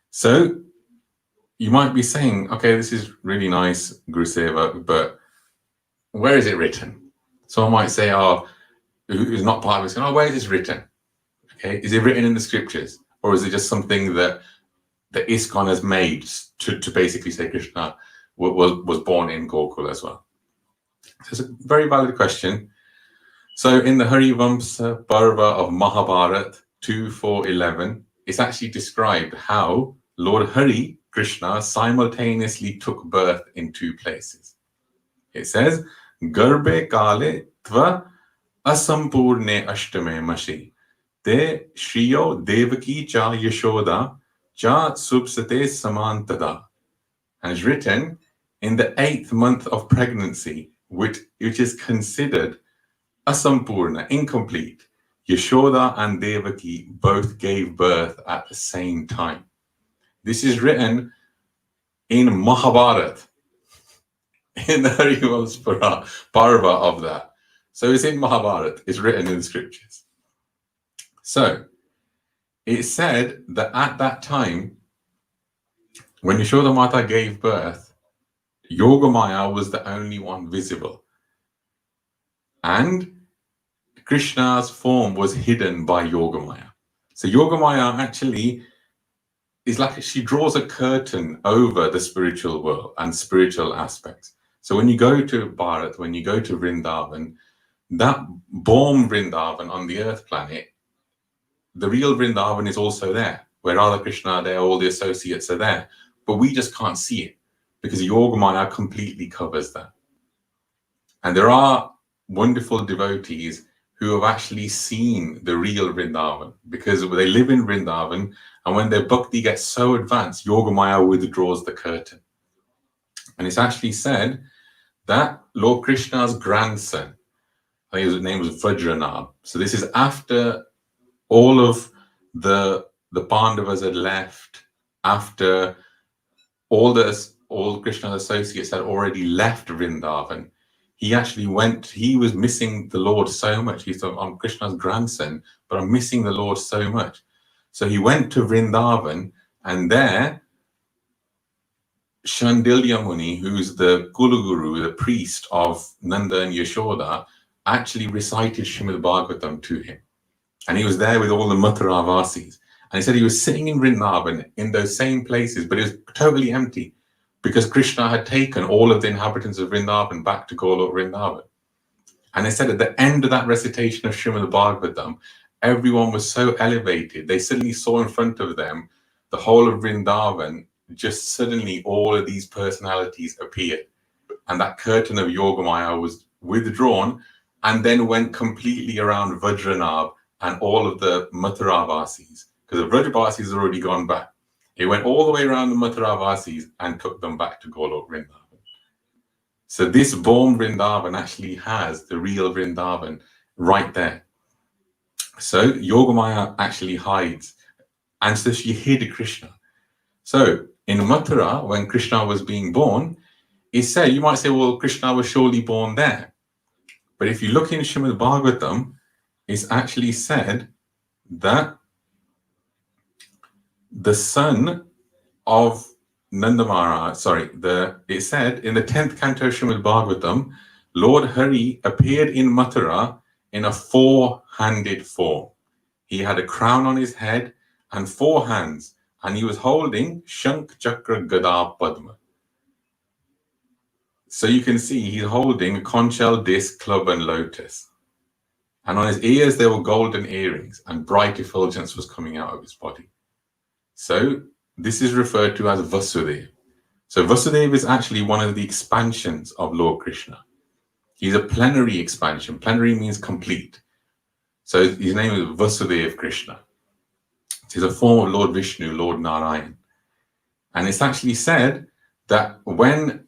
So you might be saying, okay, this is really nice, Gurusevak, but where is it written? Someone might say, oh, who's not part of it, saying, oh, where is this written? Okay, is it written in the scriptures? Or is it just something that the ISKCON has made to basically say Krishna was born in Gokul as well? It's a very valid question. So in the Harivamsa Parva of Mahabharat 2:4-11, it's actually described how Lord Hari Krishna simultaneously took birth in two places. It says, Garbe Kale Tva Asampurne Ashtame Mashi Te Shriyo Devaki Cha Yashoda Cha Subsate Samantada. And it's written in the 8th month of pregnancy, which is considered asampurna, incomplete. Yashoda and Devaki both gave birth at the same time. This is written in Mahabharat, in the Harivamsa Parva of that. So it's in Mahabharat, it's written in the scriptures. So it said that at that time, when Yashoda Mata gave birth, Yogamaya was the only one visible. And Krishna's form was hidden by Yogamaya. So Yogamaya actually is like she draws a curtain over the spiritual world and spiritual aspects. So when you go to Bharat, when you go to Vrindavan, that born Vrindavan on the earth planet, the real Vrindavan is also there, where Radha Krishna are there, all the associates are there. But we just can't see it because Yogamaya completely covers that. And there are wonderful devotees who have actually seen the real Vrindavan because they live in Vrindavan, and when their bhakti gets so advanced, Yogamaya withdraws the curtain. And it's actually said that Lord Krishna's grandson, I think his name was Vajranab. So this is after all of the Pandavas had left, after all Krishna's associates had already left Vrindavan. He actually he was missing the Lord so much. He thought, I'm Krishna's grandson, but I'm missing the Lord so much. So he went to Vrindavan, and there, Shandilya Muni, who's the Kuluguru, the priest of Nanda and Yashoda, actually recited Srimad Bhagavatam to him. And he was there with all the Mathuravasis. And he said he was sitting in Vrindavan in those same places, but it was totally empty, because Krishna had taken all of the inhabitants of Vrindavan back to Golok Vrindavan. And they said at the end of that recitation of Srimad Bhagavatam, everyone was so elevated, they suddenly saw in front of them the whole of Vrindavan, just suddenly all of these personalities appeared. And that curtain of Yogamaya was withdrawn and then went completely around Vajranab and all of the Mathuravasis, because the Vrajavasis had already gone back. He went all the way around the Mathuravasis and took them back to Golok Vrindavan. So this born Vrindavan actually has the real Vrindavan right there. So Yogamaya actually hides. And so she hid Krishna. So in Mathura, when Krishna was being born, it said, you might say, well, Krishna was surely born there. But if you look in Srimad Bhagavatam, it's actually said that the son of Nanda Maharaj, it said in the 10th canto of Srimad Bhagavatam, Lord Hari appeared in Mathura in a 4-handed form. He had a crown on his head and 4 hands, and he was holding Shankh, Chakra, Gada, Padma. So you can see he's holding a conch shell, disc, club, and lotus. And on his ears there were golden earrings, and bright effulgence was coming out of his body. So this is referred to as Vasudeva. So Vasudeva is actually one of the expansions of Lord Krishna. He's a plenary expansion. Plenary means complete. So his name is Vasudeva Krishna. He's a form of Lord Vishnu, Lord Narayan. And it's actually said that when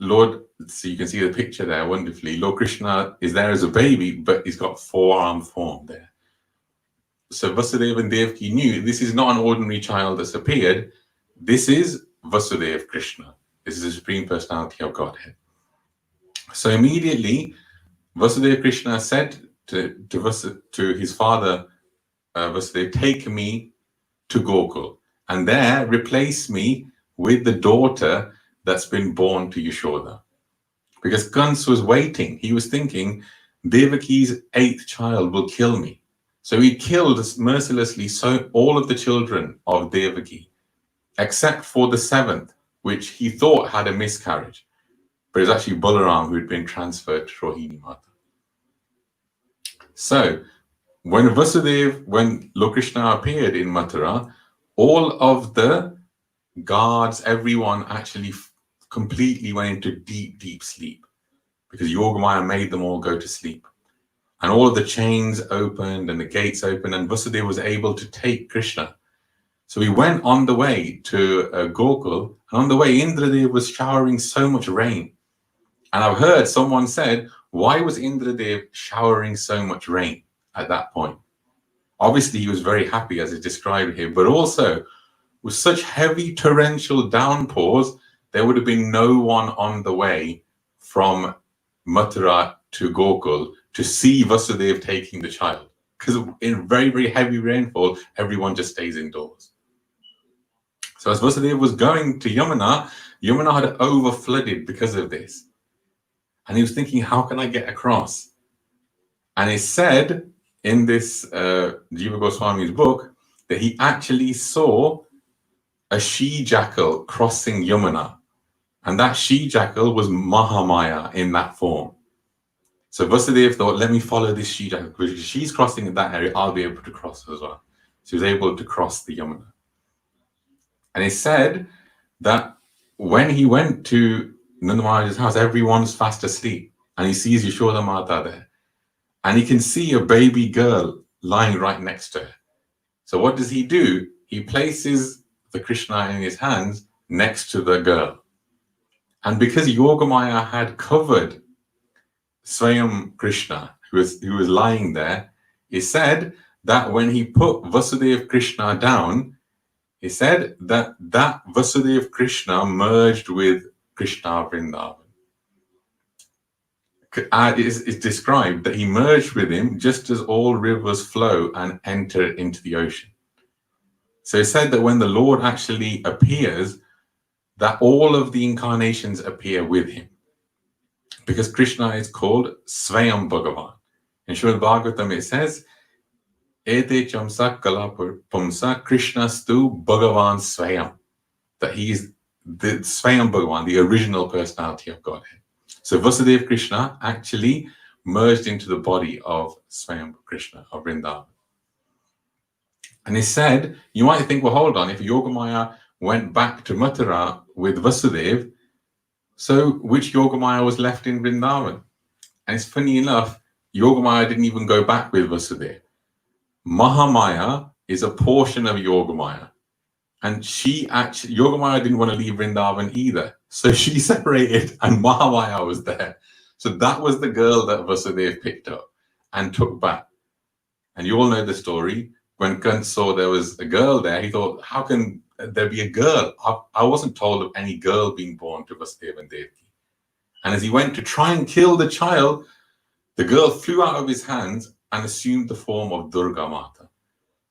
so you can see the picture there wonderfully, Lord Krishna is there as a baby, but he's got 4-arm form there. So Vasudeva and Devaki knew this is not an ordinary child that's appeared. This is Vasudeva Krishna. This is the Supreme Personality of Godhead. So immediately, Vasudeva Krishna said to his father, Vasudeva, take me to Gokul, and there replace me with the daughter that's been born to Yashoda. Because Kans was waiting. He was thinking, Devaki's 8th child will kill me. So he killed mercilessly all of the children of Devaki, except for the 7th, which he thought had a miscarriage. but it was actually Balaram who had been transferred to Rohini Mata. So when Lord Krishna appeared in Mathura, all of the guards, everyone actually completely went into deep, deep sleep because Yogamaya made them all go to sleep. And all of the chains opened and the gates opened, and Vasudeva was able to take Krishna. So he went on the way to Gokul, and on the way, Indradev was showering so much rain. And I've heard someone said, why was Indradev showering so much rain at that point? Obviously, he was very happy, as is described here, but also with such heavy torrential downpours, there would have been no one on the way from Mathura to Gokul to see Vasudeva taking the child. Because in very, very heavy rainfall, everyone just stays indoors. So as Vasudeva was going to Yamuna, Yamuna had over-flooded because of this. And he was thinking, how can I get across? And it said in this Jiva Goswami's book that he actually saw a she-jackal crossing Yamuna. And that she-jackal was Mahamaya in that form. So Vasudeva thought, let me follow this she-jackal, because she's crossing in that area, I'll be able to cross as well. So he was able to cross the Yamuna. And it said that when he went to Nanda Maharaj's house, everyone's fast asleep. And he sees Yashoda Mata there. And he can see a baby girl lying right next to her. So what does he do? He places the Krishna in his hands next to the girl. And because Yogamaya had covered Swayam Krishna, who was lying there, he said that when he put Vasudeva Krishna down, he said that Vasudeva Krishna merged with Krishna Vrindavan. It's described that he merged with him just as all rivers flow and enter into the ocean. So it said that when the Lord actually appears, that all of the incarnations appear with him. Because Krishna is called Swayam Bhagavan. In Srimad Bhagavatam it says, Ete chamsa kala pumsa Krishna stu Bhagavan Swayam. That he is the Swayam Bhagavan, the original personality of Godhead. So Vasudeva Krishna actually merged into the body of Swayam Krishna of Vrindavan. And he said, you might think, well, hold on, if Yogamaya went back to Mathura with Vasudeva, so which Yogamaya was left in Vrindavan? And it's funny enough, Yogamaya didn't even go back with Vasudeva. Mahamaya is a portion of Yogamaya. And Yogamaya didn't want to leave Vrindavan either. So she separated and Mahamaya was there. So that was the girl that Vasudeva picked up and took back. And you all know the story. When Kant saw there was a girl there, he thought, how can there be a girl? I wasn't told of any girl being born to Vasudeva and Devaki. And as he went to try and kill the child, the girl flew out of his hands and assumed the form of Durga Mata.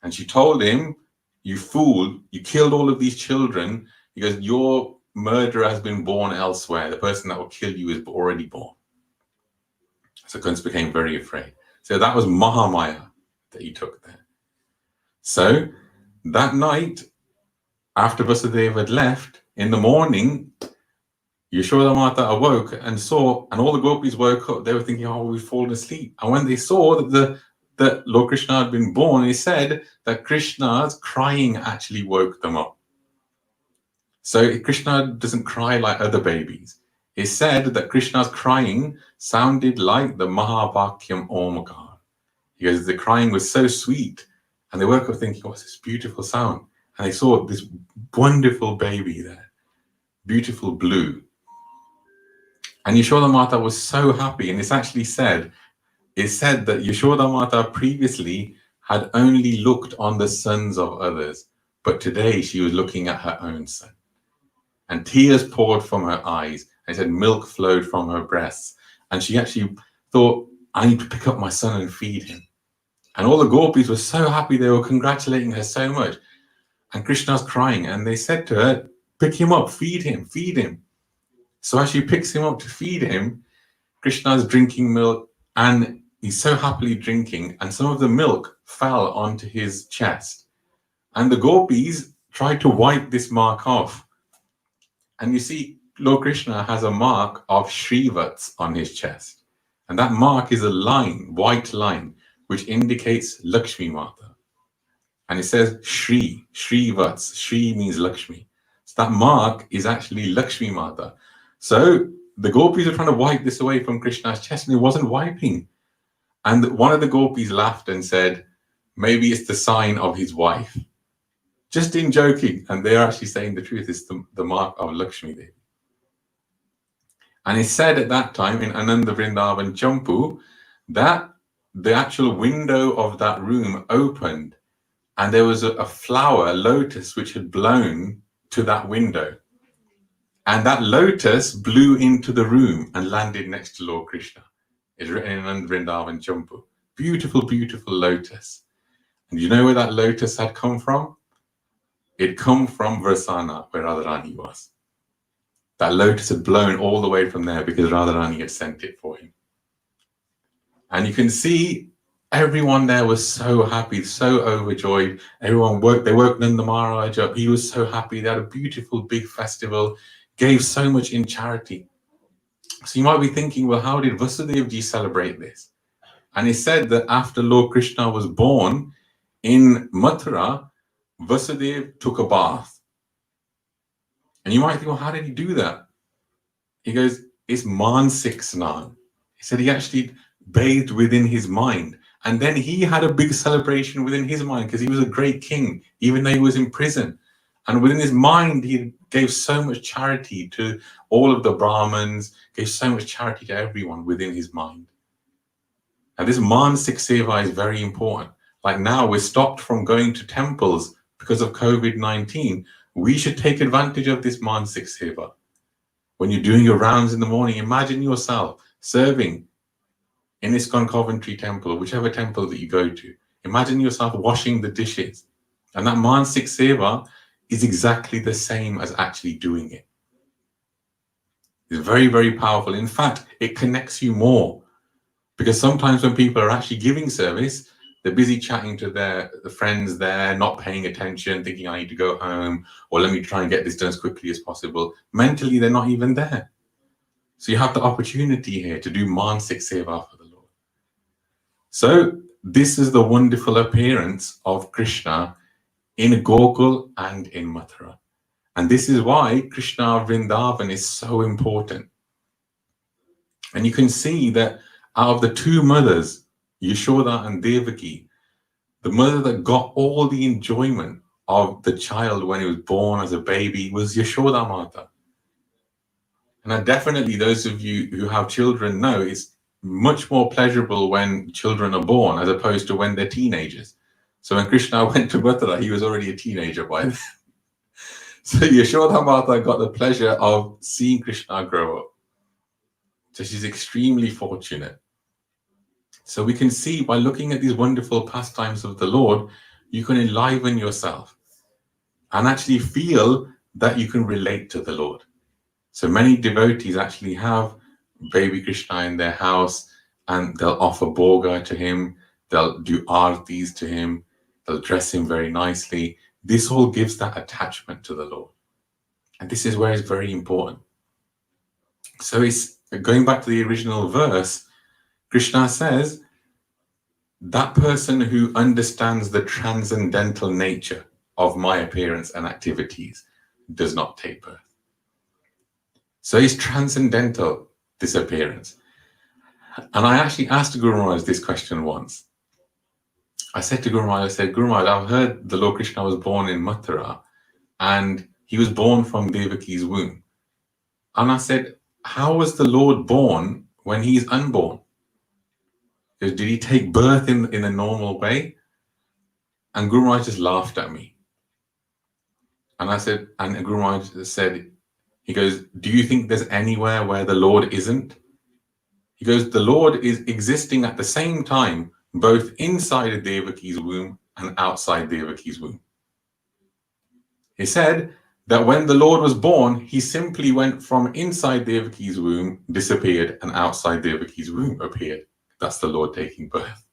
And she told him, you fool, you killed all of these children because your murderer has been born elsewhere. The person that will kill you is already born. So Kunz became very afraid. So that was Mahamaya that he took there. So that night, after Vasudeva had left, in the morning, Yashoda Mata awoke and saw, and all the gopis woke up. They were thinking, oh, we've fallen asleep. And when they saw that Lord Krishna had been born, he said that Krishna's crying actually woke them up. So Krishna doesn't cry like other babies. It said that Krishna's crying sounded like the Mahabhakyam Omkar. Because the crying was so sweet. And they woke up thinking, what's this beautiful sound? And they saw this wonderful baby there, beautiful blue. And Yashoda Mata was so happy. And it's actually said, it said that Yashoda Mata previously had only looked on the sons of others, but today she was looking at her own son. And tears poured from her eyes. And said milk flowed from her breasts. And she actually thought, I need to pick up my son and feed him. And all the gopis were so happy. They were congratulating her so much. And Krishna's crying. And they said to her, pick him up, feed him, feed him. So as she picks him up to feed him, Krishna's drinking milk. And he's so happily drinking. And some of the milk fell onto his chest. And the gopis tried to wipe this mark off. And you see, Lord Krishna has a mark of Shrivats on his chest. And that mark is a line, white line, which indicates Lakshmi Mata. And it says Shri, Shrivats. Shri means Lakshmi. So that mark is actually Lakshmi Mata. So the gopis are trying to wipe this away from Krishna's chest, and it wasn't wiping. And one of the gopis laughed and said, maybe it's the sign of his wife. Just in joking. And they're actually saying the truth. It's the mark of Lakshmi Devi. And he said at that time in Ananda Vrindavan Champu that the actual window of that room opened, and there was a flower, a lotus, which had blown to that window. And that lotus blew into the room and landed next to Lord Krishna. It's written in Ananda Vrindavan Champu. Beautiful, beautiful lotus. And you know where that lotus had come from? It come from Varsana, where Radharani was. That lotus had blown all the way from there because Radharani had sent it for him. And you can see everyone there was so happy, so overjoyed. Everyone worked, they worked Nanda Maharaj up. He was so happy. They had a beautiful big festival, gave so much in charity. So you might be thinking, well, how did Vasudevji celebrate this? And he said that after Lord Krishna was born in Mathura, Vasudev took a bath. And you might think, well, how did he do that? He goes, it's Mansik Snan. He said he actually bathed within his mind. And then he had a big celebration within his mind because he was a great king, even though he was in prison. And within his mind, he gave so much charity to all of the Brahmins, gave so much charity to everyone within his mind. And this Mansik Seva is very important. Like now, we're stopped from going to temples because of COVID-19. We should take advantage of this Mansik Seva. When you're doing your rounds in the morning, imagine yourself serving in ISKCON Coventry temple, whichever temple that you go to. Imagine yourself washing the dishes. And that Mansik Seva is exactly the same as actually doing it. It's very, very powerful. In fact, it connects you more. Because sometimes when people are actually giving service, they're busy chatting to their friends there, not paying attention, thinking I need to go home, or let me try and get this done as quickly as possible. Mentally, they're not even there. So you have the opportunity here to do Mansik Seva for the Lord. So this is the wonderful appearance of Krishna in Gokul and in Mathura. And this is why Krishna Vrindavan is so important. And you can see that out of the two mothers, Yashoda and Devaki, the mother that got all the enjoyment of the child when he was born as a baby was Yashoda Mata. And definitely those of you who have children know it's much more pleasurable when children are born as opposed to when they're teenagers. So when Krishna went to Mathura, he was already a teenager by then. So Yashoda Mata got the pleasure of seeing Krishna grow up. So she's extremely fortunate. So we can see by looking at these wonderful pastimes of the Lord, you can enliven yourself and actually feel that you can relate to the Lord. So many devotees actually have baby Krishna in their house and they'll offer bhoga to him, they'll do aartis to him, they'll dress him very nicely. This all gives that attachment to the Lord. And this is where it's very important. So it's going back to the original verse, Krishna says, that person who understands the transcendental nature of my appearance and activities does not take birth. So it's transcendental, this appearance. And I actually asked Guru Maharaj this question once. I said to Guru Maharaj, Guru Maharaj, I've heard the Lord Krishna was born in Mathura and he was born from Devaki's womb. And I said, how was the Lord born when he's unborn? Did he take birth in a normal way? And Guru Maharaj just laughed at me. And I said, and Guru Maharaj said, he goes, do you think there's anywhere where the Lord isn't? He goes, the Lord is existing at the same time, both inside of Devaki's womb and outside Devaki's womb. He said that when the Lord was born, he simply went from inside Devaki's womb, disappeared, and outside Devaki's womb appeared. That's the Lord taking birth.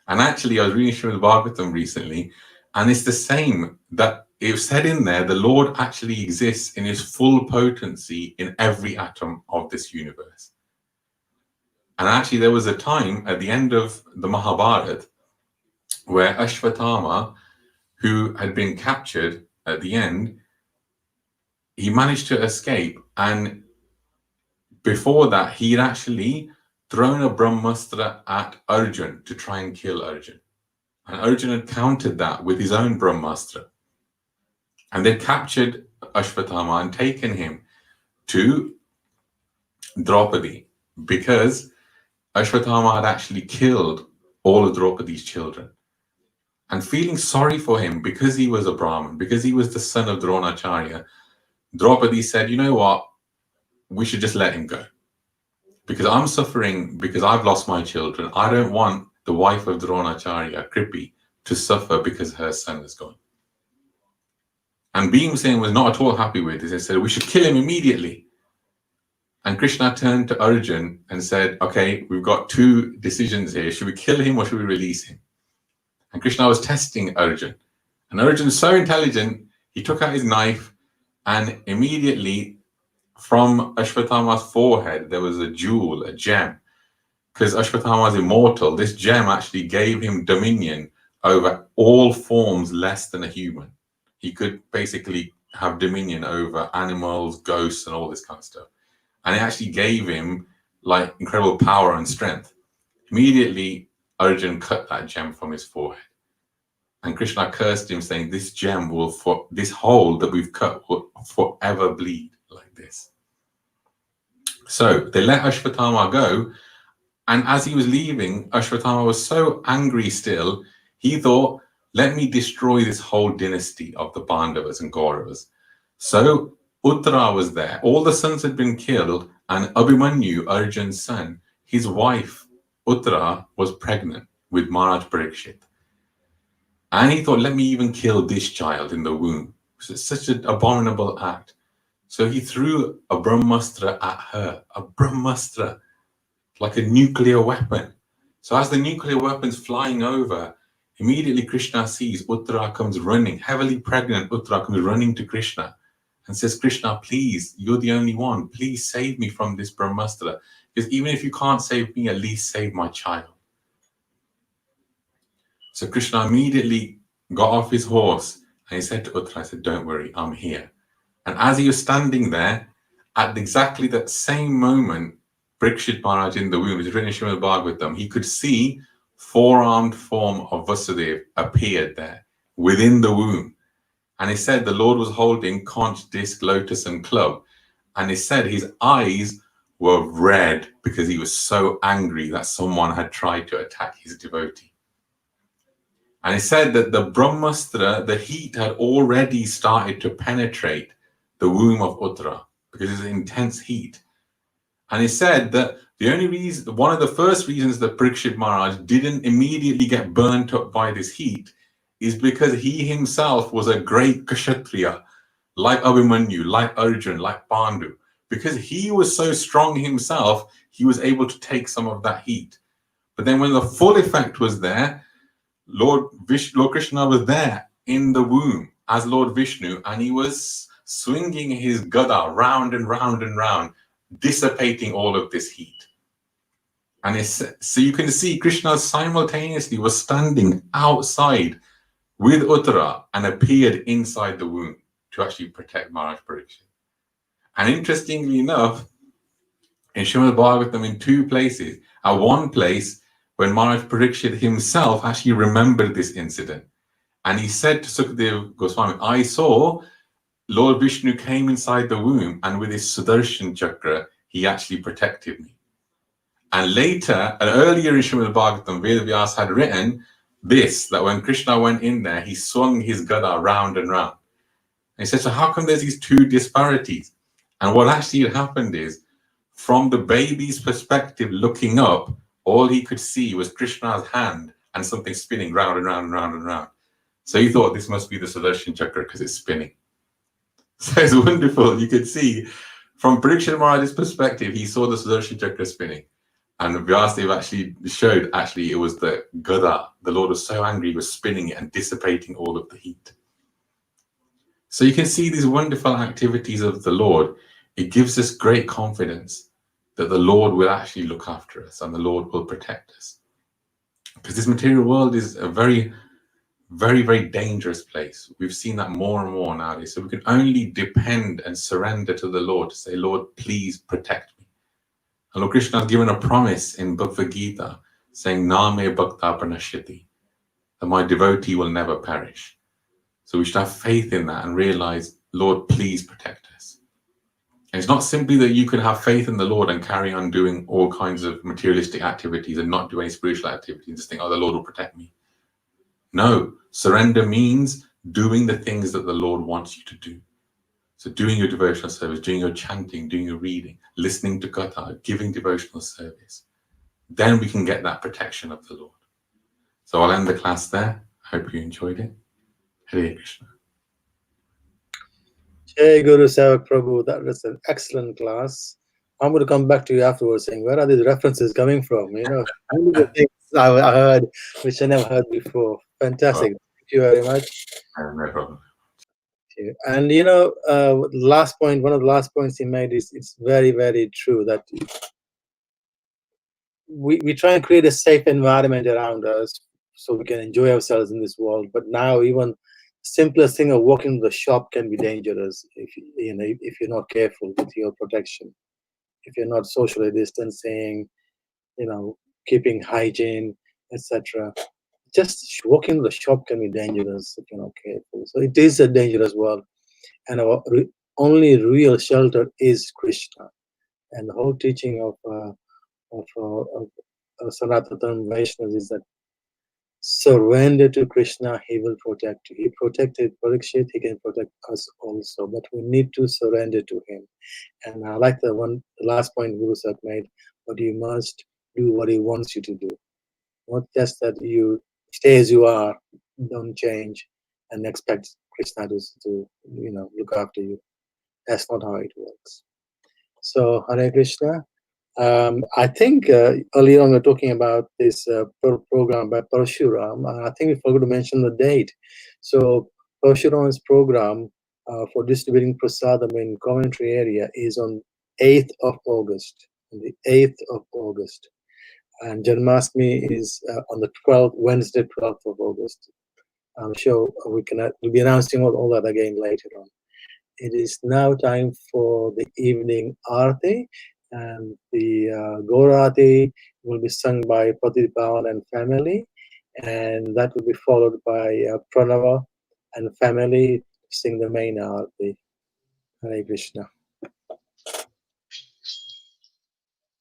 And actually, I was reading Srimad Bhagavatam recently, and it's the same, that it was said in there, the Lord actually exists in his full potency in every atom of this universe. And actually, there was a time at the end of the Mahabharata where Ashwatthama, who had been captured at the end, he managed to escape. And before that, he had actually thrown a Brahmastra at Arjun to try and kill Arjun. And Arjun had countered that with his own Brahmastra. And they captured Ashwatthama and taken him to Draupadi because Ashwatthama had actually killed all of Draupadi's children. And feeling sorry for him because he was a Brahmin, because he was the son of Dronacharya, Draupadi said, you know what, we should just let him go. Because I'm suffering because I've lost my children. I don't want the wife of Dronacharya, Kripi, to suffer because her son is gone. And Bhimsen was not at all happy with this. He said, we should kill him immediately. And Krishna turned to Arjun and said, okay, we've got two decisions here. Should we kill him or should we release him? And Krishna was testing Arjun. And Arjun is so intelligent, he took out his knife and immediately from Ashwatthama's forehead, there was a jewel, a gem. Because Ashwatthama was immortal, this gem actually gave him dominion over all forms less than a human. He could basically have dominion over animals, ghosts, and all this kind of stuff. And it actually gave him like incredible power and strength. Immediately, Arjun cut that gem from his forehead. And Krishna cursed him, saying, this gem will, this hole that we've cut will forever bleed like this. So they let Ashwatthama go. And as he was leaving, Ashwatthama was so angry still, he thought, let me destroy this whole dynasty of the Pandavas and Kauravas. So Uttara was there. All the sons had been killed, and Abhimanyu, Arjun's son, his wife, Uttara, was pregnant with Maharaj Parikshit. And he thought, let me even kill this child in the womb. It's such an abominable act. So he threw a Brahmastra at her, a Brahmastra, like a nuclear weapon. So as the nuclear weapon's flying over, immediately Krishna sees Uttara comes running, heavily pregnant Uttara comes running to Krishna and says, Krishna, please, you're the only one. Please save me from this Brahmastra. Because even if you can't save me, at least save my child. So Krishna immediately got off his horse and he said to Uttara, I said, don't worry, I'm here. And as he was standing there, at exactly that same moment, Parikshit Maharaj in the womb, it's written in Srimad Bhagavatam, he could see four-armed form of Vasudeva appeared there within the womb. And he said the Lord was holding conch, disc, lotus, and club. And he said his eyes were red because he was so angry that someone had tried to attack his devotee. And he said that the Brahmastra, the heat had already started to penetrate the womb of Uttara because it's an intense heat. And he said that the only reason, one of the first reasons that Parikshit Maharaj didn't immediately get burnt up by this heat is because he himself was a great Kshatriya, like Abhimanyu, like Arjun, like Pandu. Because he was so strong himself, he was able to take some of that heat. But then when the full effect was there, Lord Krishna was there in the womb as Lord Vishnu, and he was swinging his gada round and round and round, dissipating all of this heat. And so you can see Krishna simultaneously was standing outside with Uttara and appeared inside the womb to actually protect Maharaj Parikshit. And interestingly enough, in Srimad Bhagavatam in two places, at one place when Maharaj Parikshit himself actually remembered this incident. And he said to Sukadeva Goswami, I saw Lord Vishnu came inside the womb and with his Sudarshan Chakra, he actually protected me. And later, and earlier in Srimad Bhagavatam, Vedavyas had written this, that when Krishna went in there, he swung his gada round and round. And he said, so how come there's these two disparities? And what actually had happened is, from the baby's perspective looking up, all he could see was Krishna's hand and something spinning round and round and round and round. So he thought this must be the Sudarshan Chakra because it's spinning. So it's wonderful. You could see from Parikshit Maharaj's perspective, he saw the Sudarshan Chakra spinning. And Vyasadeva actually showed, it was the Gada. The Lord was so angry, he was spinning it and dissipating all of the heat. So you can see these wonderful activities of the Lord. It gives us great confidence that the Lord will actually look after us and the Lord will protect us. Because this material world is a very, very, very dangerous place. We've seen that more and more nowadays. So we can only depend and surrender to the Lord to say, Lord, please protect me. And Lord Krishna has given a promise in Bhagavad Gita saying, Name Bhakta Pranashyati, that my devotee will never perish. So we should have faith in that and realize, Lord, please protect us. And it's not simply that you can have faith in the Lord and carry on doing all kinds of materialistic activities and not do any spiritual activities and just think, oh, the Lord will protect me. No, surrender means doing the things that the Lord wants you to do. So doing your devotional service, doing your chanting, doing your reading, listening to katha, giving devotional service. Then we can get that protection of the Lord. So I'll end the class there. I hope you enjoyed it. Hare Krishna. Jay Gurusevak Prabhu, that was an excellent class. I'm going to come back to you afterwards saying, where are these references coming from? You know, many of the things I heard, which I never heard before. Fantastic. Thank you very much. No problem. And you know, last point, one of the last points he made is it's very, very true that we try and create a safe environment around us so we can enjoy ourselves in this world. But now even simplest thing of walking to the shop can be dangerous if you know if you're not careful with your protection, if you're not socially distancing, you know, keeping hygiene, etc. Just walking to the shop can be dangerous if you're not careful. So it is a dangerous world, and our only real shelter is Krishna. And the whole teaching of Sanatana Vaishnavas is that surrender to Krishna, he will protect you. He protected Parikshit, he can protect us also, but we need to surrender to him. And I like the last point Gurusevak made, but you must do what he wants you to do. Not just that you stay as you are, don't change, and expect Krishna to you know, look after you. That's not how it works. So Hare Krishna. I think earlier on we were talking about this program by Parshuram. I think we forgot to mention the date. So Parshuram's program for distributing prasadam in commentary area is on 8th of August. On the 8th of August. And Janmastami is on the 12th, Wednesday, 12th of August. I'm sure we'll be announcing all that again later on. It is now time for the evening Arati, and the Gaura Arati will be sung by Padit Bhavan and family, and that will be followed by Pranava and family sing the main Arati. Hare Krishna.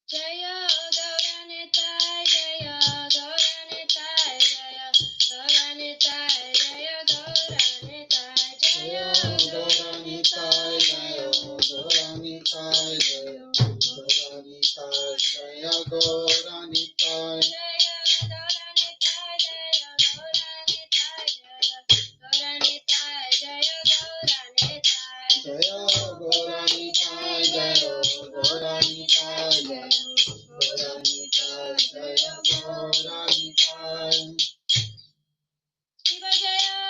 Jaya Gauranitai, Jaya Gauranitai, Jaya Gauranitai, Jaya Gauranitai, Jaya Gauranitai, Jaya Gauranitai, Jaya Gauranitai, Jaya Gauranitai, Jaya Gauranitai, Jaya Gauranitai, Jaya Gauranitai, Jaya Gauranitai, Jaya Gauranitai, Jaya Gauranitai, Jaya Gauranitai. Shiva Jaya,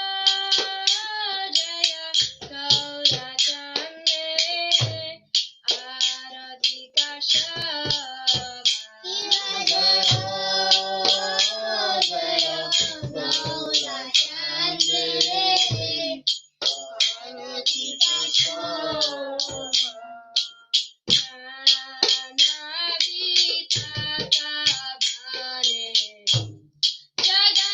Jaya Gaura Chande, Arati Kasha. Shiva Jaya, Jaya Gaura Chande, Arati Kasha. Jana Vita Kabane, Jaga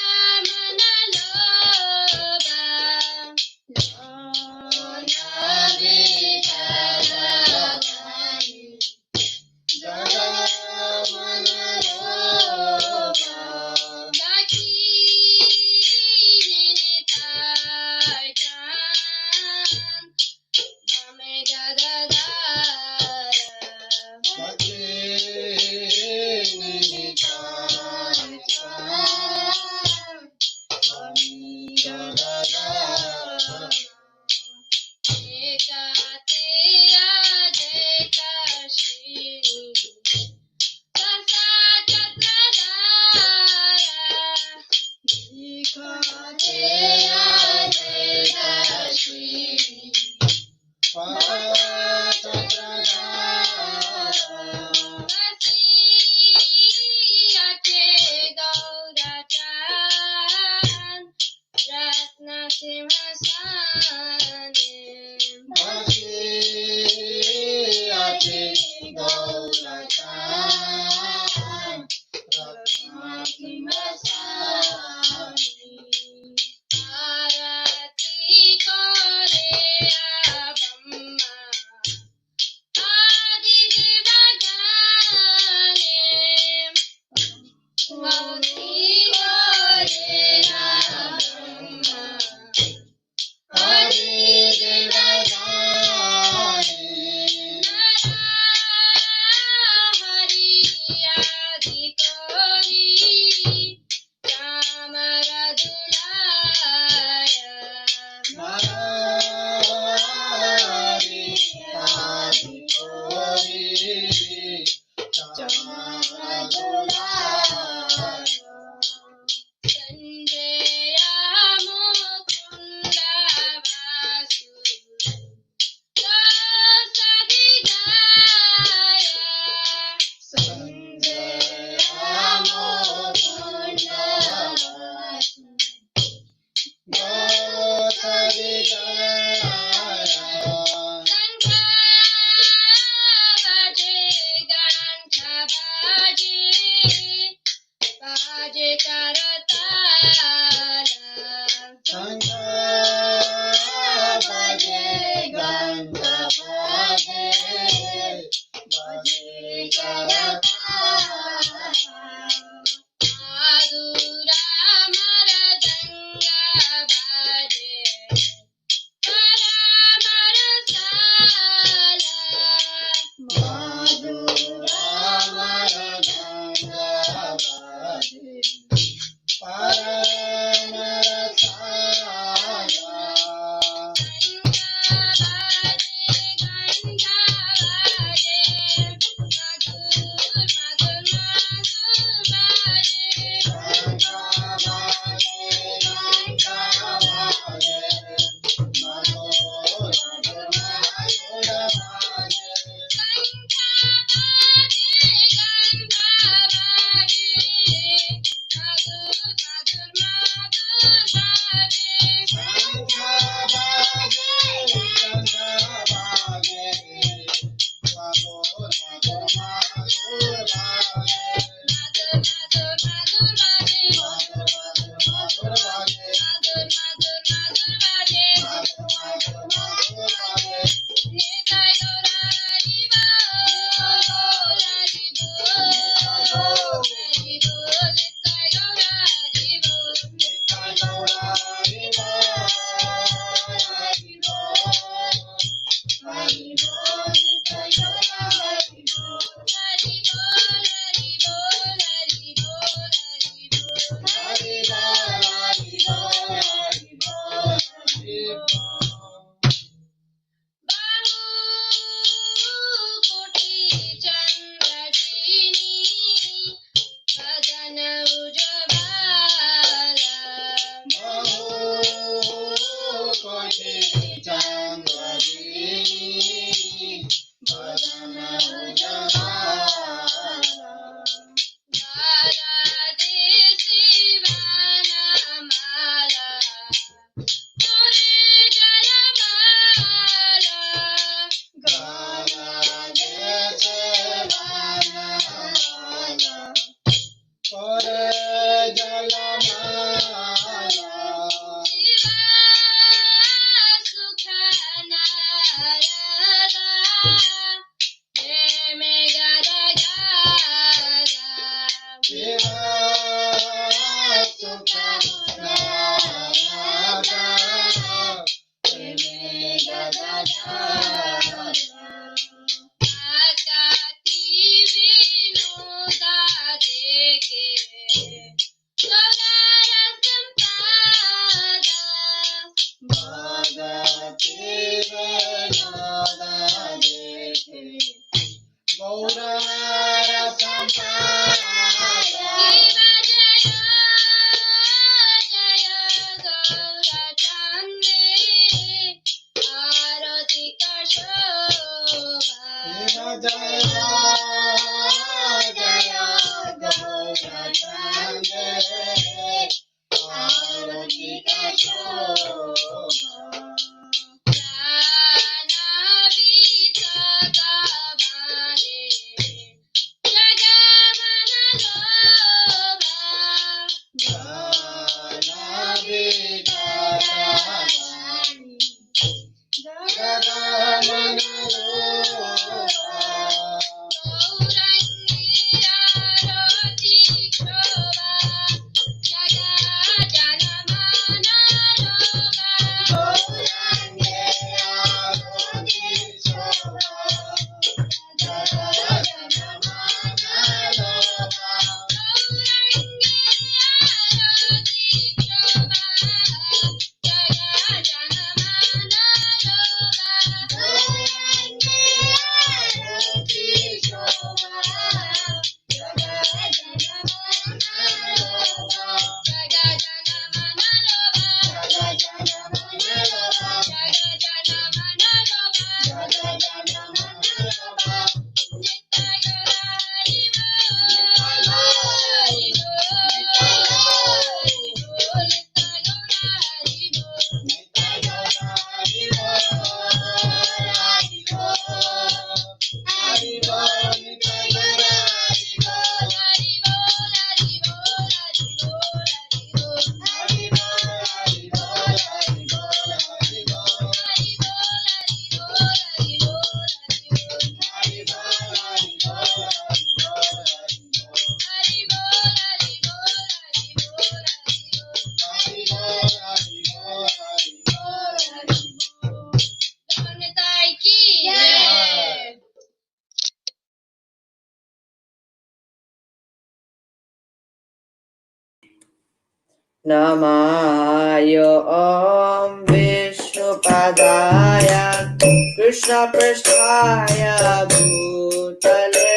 Namayo Om Vishnupadaya Krishna Prasthaya Bhutale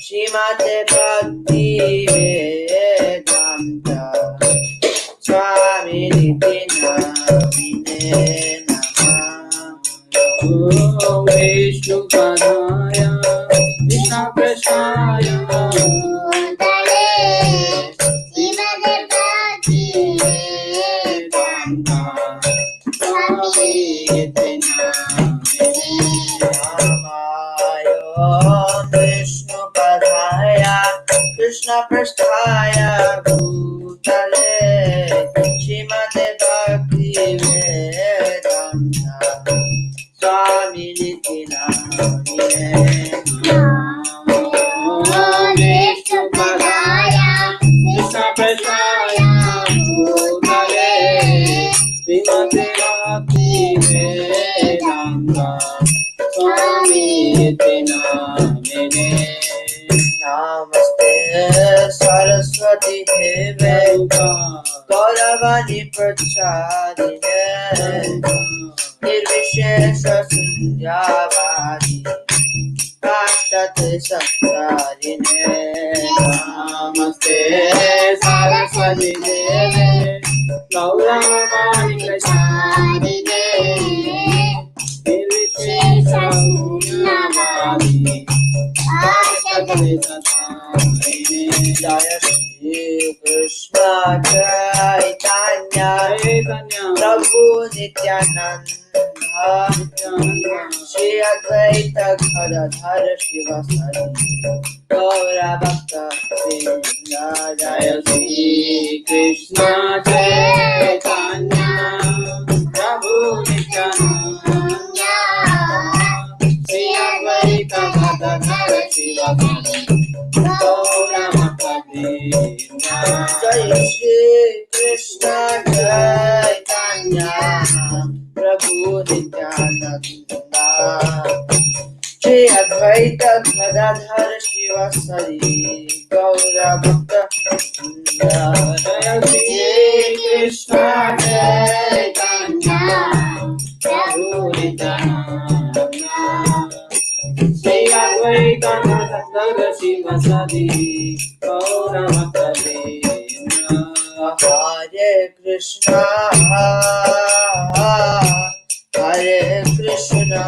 Shrimate Bhakti Vedanta Swamiti Namine Namah Om Vishnu Padaya Krishna Prasthaya Krishna Prasthaya Bhutale Shrimate Bhakti Vedanta Swamiti Namine Om Vishnu Padaya Krishna Prasthaya Bhutale Shrimate Bhakti Vedanta Swamiti Namine Namaste Saraswati Deve Gauravani Prachadine Nirvishesha Sunyavadi Pastate Santarine Namaste Saraswati Deve Gauravani Prachadine Nirvishesha Sunyavadi Pastate Santarine Jaya Shri Krishna Chaitanya Prabhu Nityananda Shri Advaita Gadadhar Shivasari Gaura Bhakta Vrinda Jaya Shri Krishna Chaitanya Prabhu Nityananda Shri Advaita Gadadhar Shivasari Gaura Bhakta Vrinda Jaya Shri Krishna Chaitanya Prabhu Nityananda Shri Advaita Gadadhar Shivasari Gaura Bhakta Vrinda Jaya Shri Krishna Chaitanya Prabhu Nityananda Shri Advaita Gadadhar Shivasari Gaura Bhakta Vrinda Hare Krishna Hare Krishna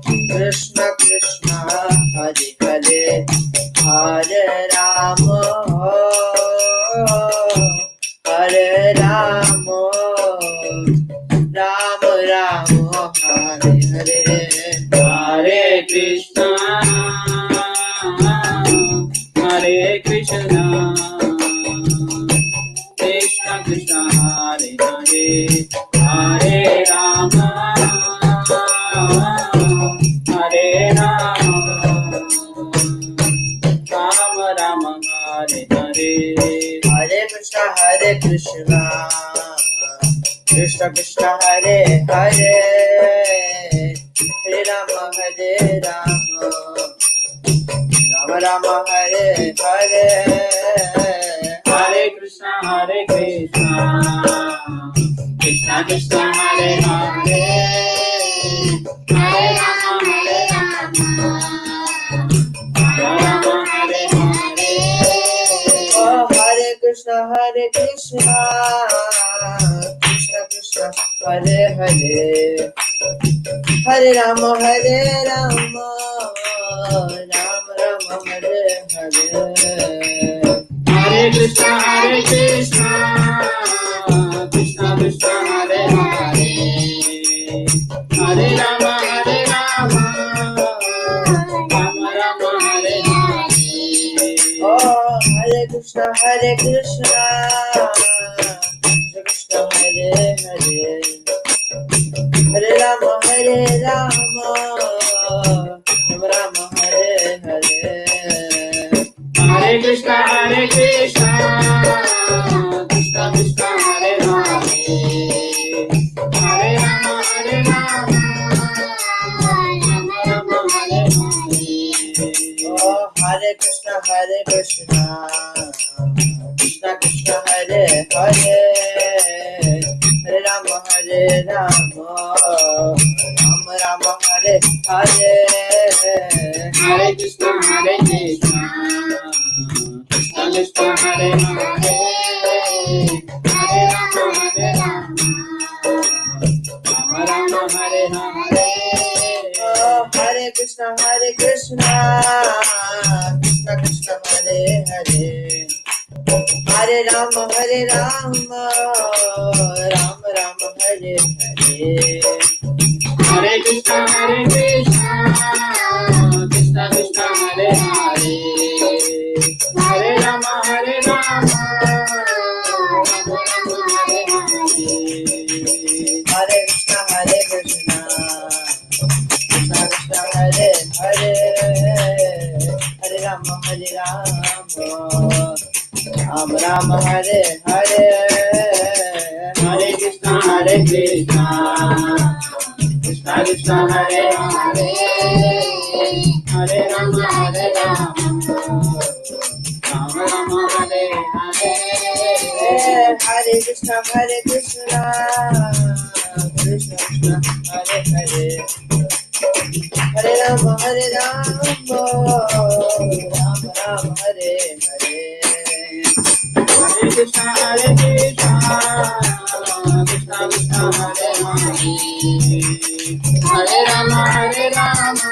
Krishna Krishna Hare Hare Hare Rama Hare Rama Rama Rama Hare Hare Hare Krishna Hare Krishna Krishna Krishna Hare Hare Hare Rama Hare Rama Rama Rama Hare Hare Hare Krishna Krishna Krishna Hare Hare Hare Rama Hare Rama Rama Rama Hare Hare Hare Krishna Krishna Krishna Hare Hare Hare Rama Hare Rama Rama Rama Hare Hare Oh Hare Krishna Krishna Krishna Hare Hare Hare Rama Hare Rama Rama Rama Hare Hare Hare Krishna Krishna Krishna Hare Hare Hare Rama Hare Rama Rama Rama Hare Hare Oh Hare Krishna Krishna Krishna Hare Hare Hare Rama Hare Rama Rama Rama Hare Hare Hare Krishna Krishna Krishna Hare Hare Hare Rama Hare Rama Rama Rama Hare Hare Oh Hare Krishna Krishna Krishna Hare Hare Hare Rama Hare Rama Rama Rama Hare Hare Hare Krishna Hare Krishna Krishna Krishna Hare Hare Hare Rama Hare Rama Rama Rama Hare Hare Hare Krishna Krishna Krishna Hare Hare Hare Rama Rama Rama Hare Hare Hare Krishna Krishna Krishna Hare Hare Hare Rama Rama Rama Hare Hare Hare Krishna Krishna Krishna Hare Hare Hare Rama Rama Rama Hare Hare Hare Krishna Krishna Krishna Krishna Hare Hare Hare Rama Rama Rama Hare Hare Hare Krishna Krishna Krishna Hare Hare Hare Rama Rama Rama Hare Hare Hare Krishna Krishna Krishna Krishna Hare Hare Hare Rama Rama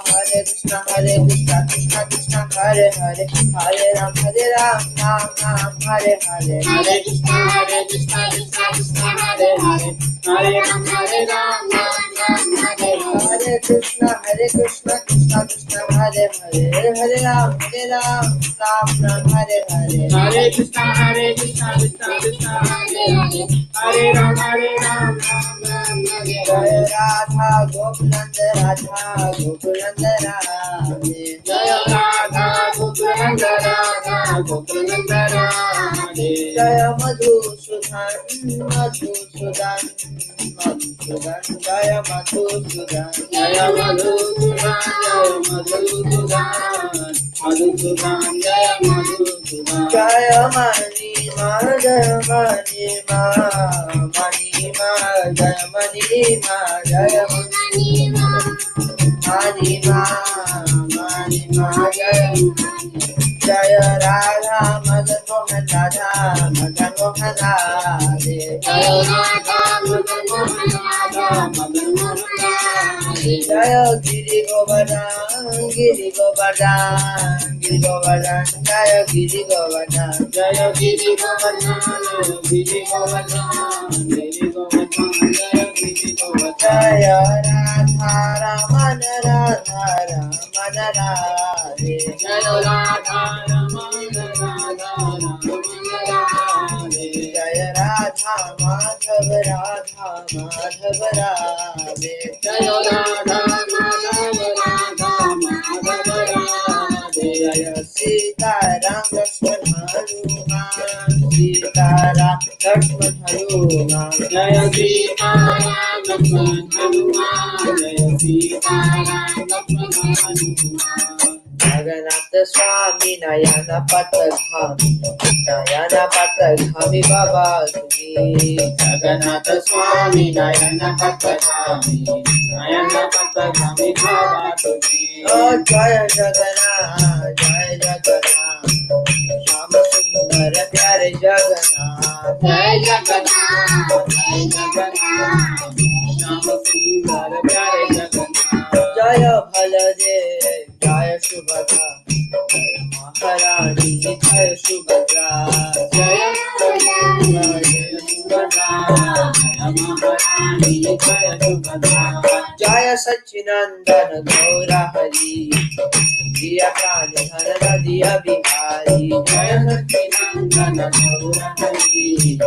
Hare Krishna Krishna Krishna Hare Hare Hare Rama Rama Hare Hare Hare Krishna Krishna Krishna Hare Hare Hare Rama Rama Hare Krishna Krishna Krishna Hare Hare Hare Rama Rama Hare Hare Hare Krishna Krishna Krishna Hare Hare Hare Rama Rama Jai Radha Gopinanda Radha Gopinanda Radhe Jai Radha Gopinanda Radha Gopinanda Radhe Jai Madhusudan Madhusudan Madhusudan Jai Madhusudan Jai Madhusudan Jai Madhusudan Madhusudan Jai Madhusudan Jai Mani Ma Jai Mani Ma Mani Ma Jai Mani Ma Jai Mani Ma Mani Ma Mani Ma Jai Jaya Radha Madan Mohan Radha Madan Mohan Radhe Jaya Radha Madan Mohan Radha Madan Mohan Radhe Jaya Giri Govardhan Giri Govardhan Giri Govardhan Jaya Giri Govardhan Jaya Giri Govardhan Giri Govardhan Giri Govardhan Jaya Giri Govardhan Jaya Radha Raman Radha Raman Radhe Jaya Radha Jaya Radha Madhav Radha Madhav Radhe Jaya Radha Madhav Radha Madhav Radhe Jaya Sita Ram Lakshman Hanuman Sita Ram Lakshman Hanuman Jaya Sita Ram Lakshman Hanuman Jaya Sita Ram Lakshman Hanuman Jagannath Swami Nayana Pataghami Baba Tumi Jagannath Swami Nayana Pataghami Baba Tumi Oh Jaya Jagannath Jaya Jagannath Shama Sundar Pyare Jagannath Jaya Jagannath Jaya Jagannath Shama Sundar Pyare Jagannath Jaya Baladev Jaya Subhadra Jaya Maharani Jaya Subhadra Jaya Subhadra Jaya Maharani Jaya Subhadra Jaya Sachinandana Gaura Hari Diya Prani Dhanana Diya Bihari Jaya Sachinandana Gaura Hari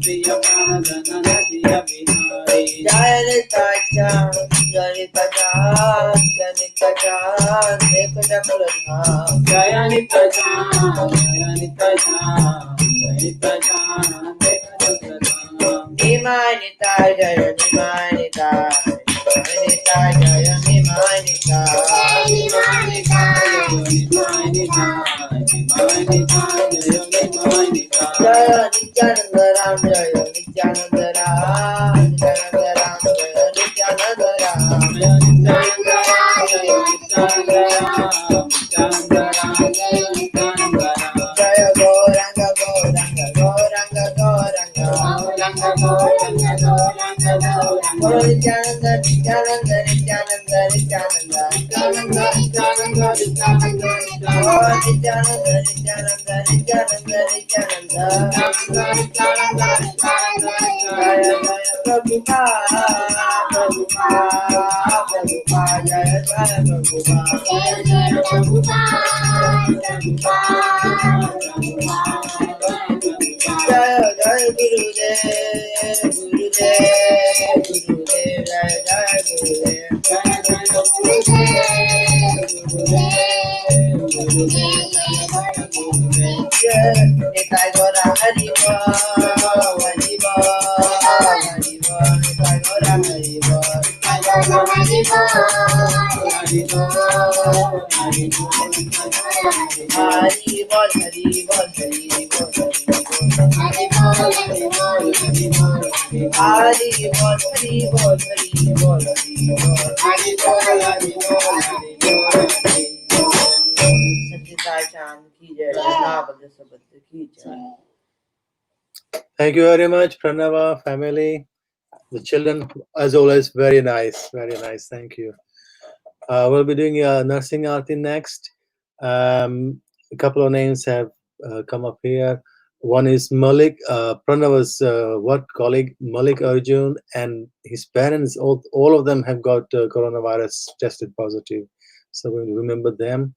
Diya Prani Dhanana Diya Bihari Jaya Nita Chan Janita Chan Janita Chan Ekta Pradhan Jaya Nita Chan Janita Chan Janita Chan Ekta Pradhan Nimanita Jaya Nimanita Nimanita Jaya Nimanita Nimanita Jaya Nityananda Ram, Jaya Nityananda Ram, Nityananda Ram, Jaya Nityananda Ram, Jaya Nityananda Ram, Jaya Nityananda Ram, Nityananda Ram, Jaya Nityananda Ram. Jaya Gauranga, Gauranga, Gauranga, Gauranga, Gauranga, Gauranga, Gauranga, Gauranga. Nityananda, Nityananda, Nityananda, Nityananda, Nityananda, Nityananda, Nityananda, oh Nityananda, Nityananda, Nityananda, Nityananda, Nityananda, Nityananda, Jaya Jaya Prabhupada, Prabhupada, Prabhupada, Jaya Jaya Prabhupada, Jaya Jaya Prabhupada, Jaya Jaya Gurudev, Gurudev, Gurudev, Jaya Jaya Gurudev, Jaya Jaya Gurudev, Jaya Nitai Gaura Hari Bol, Hari Bol, Hari Bol, Nitai Gaura Hari Bol, Nitai Gaura Hari Bol, Hari Bol, Hari Bol, Hari Bol, Hari Bol, Hari Bol, Hari Bol, Hari Bol, Hari Bol, Hari Bol, Hari Bol, Hari Bol, Hari Bol, Hari Bol, Hari Bol. सच्चे दार्शन की जय, नाभग सबद की जय. Thank you very much, Pranava family. The children, as always, very nice, very nice. Thank you. We'll be doing nursing arti next. A couple of names have come up here. One is Malik, Pranava's work colleague, Malik Arjun, and his parents. All of them have got coronavirus tested positive. So we remember them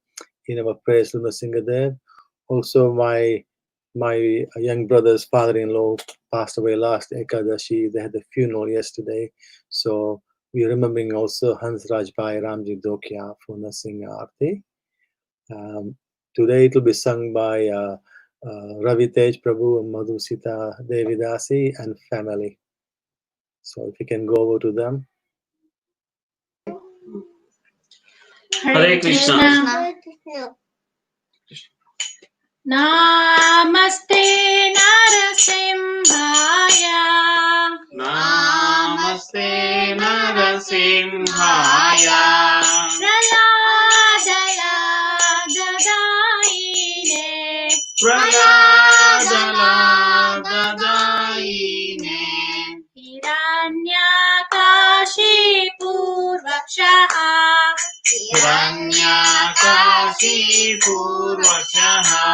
in our prayers to Nrsingadev. Also, my young brother's father-in-law passed away last Ekadashi. They had the funeral yesterday. So we're remembering also Hans Rajbhai Ramji Dokya for Narsingha Arti. Today it will be sung by Ravi Tej Prabhu and Madhusita Devidasi and family. So if you can go over to them. Hare Krishna. Namaste Narasimhaya. Namaste Narasimhaya. Praladaya Dadaine. Praladaya Dadaine. Hiranyakashi Purvakshaha. Hiranyakashi Purvakshaha.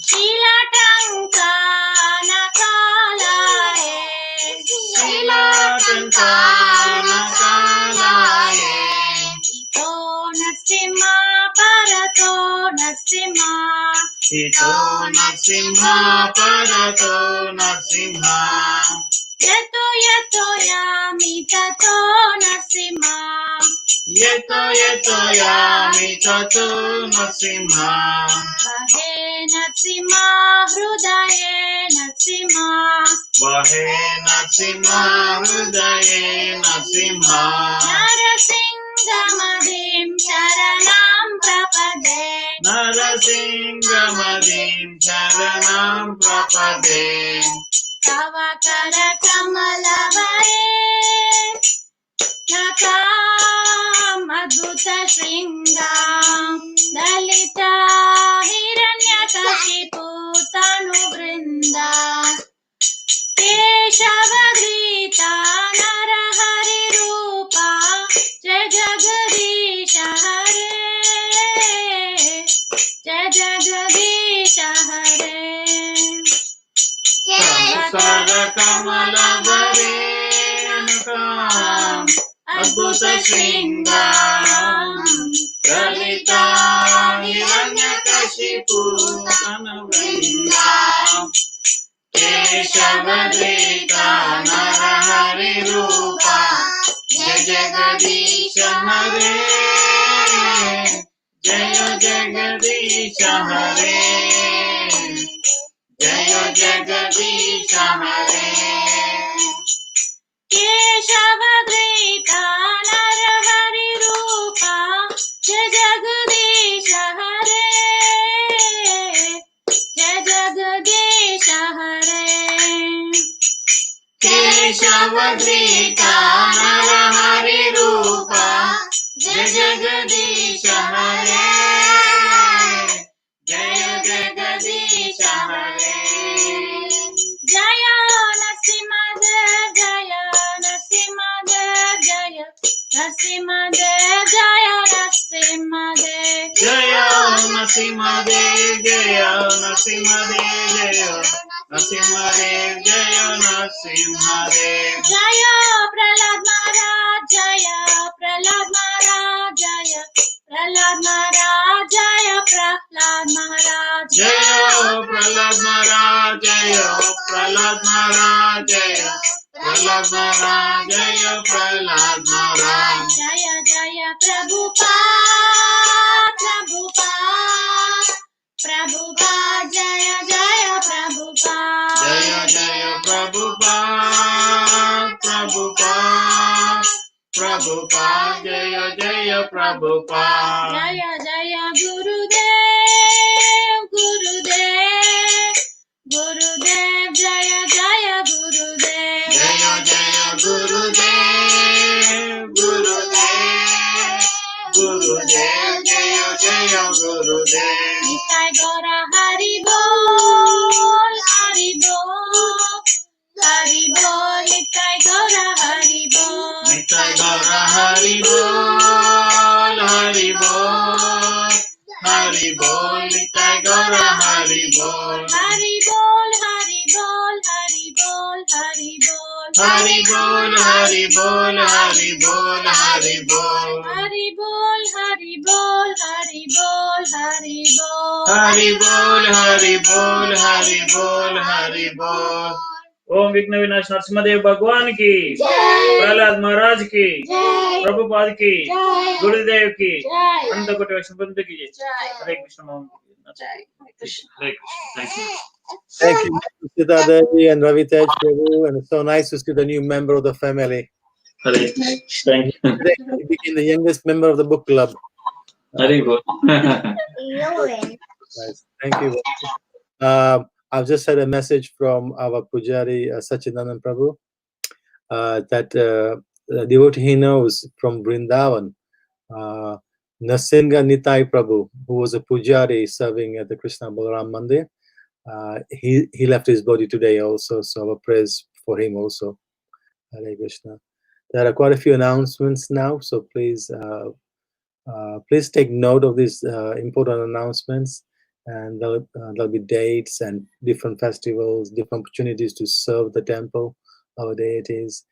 Shilatankanakalaye. Shilatankanakalaye. Ito Narasimha Parato Narasimha. Ito Narasimha Parato Narasimha. Yato yato yami tato Narasimha. Yeto yeto yami tato Narasimha. Bahe Narasimha hrudaye Narasimha. Bahe Narasimha hrudaye Narasimha. Narasingamadim sharanam prapade. Narasingamadim sharanam prapade. Tava kara kamalavaye. Nakam adbhuta shringam. Dalita hiranyakashipu tanu vrinda. Keshavadrita narahari rupa. Jai Jagadisha Hare. Jai Jagadisha Hare. Tava kamalavare nakam adbhuta shringam. Dalita hiranyakashipu tanu vrindam. Keshavadrita narahari rupa. Jai Jagadisha Hare. Jaya Jagadisha Hare. Jaya Jagadisha Hare. Keshavadrita narahari rupa. Jai Jagadisha Hare. Keshavadrita Narahari Rupa Jai Jagadisha Hare Jaya Jagadisha Hare Jaya Narasimhadev Jaya Narasimhadev Jaya Narasimhadev Jaya Narasimhadev Jaya Narasimhadev Jaya Narasimhadev Jaya Narasimhadev Jaya Narasimhadev Jaya Prahlad Maharaj Jaya Prahlad Maharaj Jaya Prahlad Maharaj Jaya Prahlad Maharaj Jaya Prahlad Maharaj Jaya Prahlad Maharaj Jaya Prahlad Maharaj Jaya Prahlad Maharaj Jaya Jaya Prabhupada Prabhupada Prabhupada Jaya Jaya Prabhupada Jaya Jaya Prabhupada Prabhupada Prabhupada Jaya Jaya Prabhupada Jaya Jaya Gurudev Gurudev Gurudev Jaya Jaya Gurudev Jaya Jaya Gurudev Gurudev Gurudev Jaya Jaya Gurudev Nitai Gaura Hari Bol Hari Bol Hari Bol Nitai Gaura Hari Bol Nitai Gaura Hari Bol Hari Bol Hari Bol Nitai Gaura Hari Bol Hari Bol Hari Bol Hari Bol Hari Bol Hari Bol Hari Bol Hari Bol Hari Bol Hari Bol Hari Bol Hari Bol Hari Bol Hari Bol Hari Bol Hari Bol Hari Bol ओम विघ्न विनाश नरसिंहदेव भगवान की प्रहलाद महाराज की प्रभुपाद की गुरुदेव की अंतकोटि वैष्णववृंद की Hare Krishna Mohan Hare Krishna thank you Thank you, Sita Devi and Ravi Tej Prabhu, and it's so nice to see the new member of the family. Hare thank you. Today, he became the youngest member of the book club. Hare Bol. Nice. Thank you. I've just had a message from our Pujari Sachidanand Prabhu that a devotee he knows from Vrindavan, Narsingha Nitai Prabhu, who was a Pujari serving at the Krishna Balaram Mandir. He left his body today also, so our prayers for him also. Hare Krishna. There are quite a few announcements now, so please take note of these important announcements. And there'll be dates and different festivals, different opportunities to serve the temple, our deities.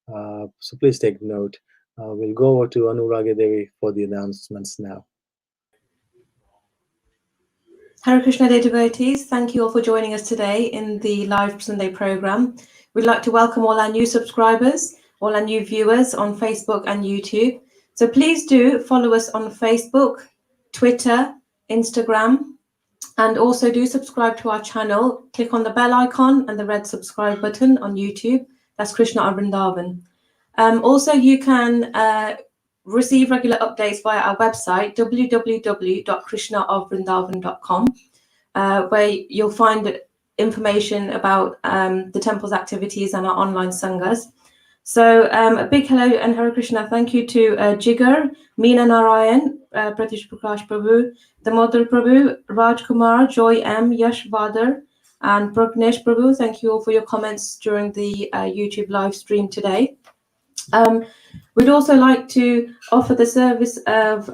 So please take note. We'll go over to Anuragi Devi for the announcements now. Hare Krishna, dear devotees. Thank you all for joining us today in the live Sunday program. We'd like to welcome all our new subscribers, all our new viewers on Facebook and YouTube. So please do follow us on Facebook, Twitter, Instagram, and also do subscribe to our channel. Click on the bell icon and the red subscribe button on YouTube. That's Krishna Vrindavan. Also, you can receive regular updates via our website, www.krishnaofvrindavan.com, where you'll find information about the temple's activities and our online sanghas. So a big hello and Hare Krishna. Thank you to Jigar, Meena Narayan, Pratish Prakash Prabhu, Damodar Prabhu, Raj Kumar, Joy M, Yash Vadar, and Pragnesh Prabhu. Thank you all for your comments during the YouTube live stream today. We'd also like to offer the service of,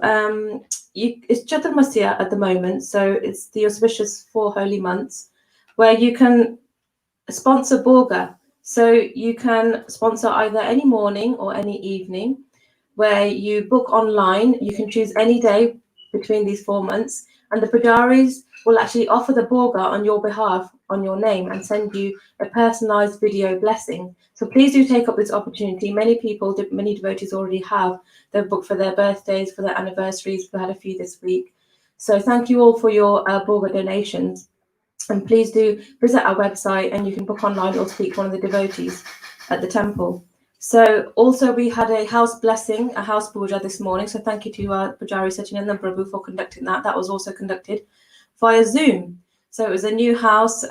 it's Chaturmasya at the moment, so it's the auspicious 4 holy months, where you can sponsor Bhoga. So you can sponsor either any morning or any evening, where you book online. You can choose any day between these 4 months, and the pujaris will actually offer the Bhoga on your behalf, on your name, and send you a personalized video blessing. So please do take up this opportunity. Many people, many devotees already have their book for their birthdays, for their anniversaries. We had a few this week. So thank you all for your Bhoga donations. And please do visit our website and you can book online or speak to one of the devotees at the temple. So also we had a house blessing, a house puja this morning. So thank you to Pujari Sachidanand Prabhu for conducting that. That was also conducted via Zoom. So it was a new house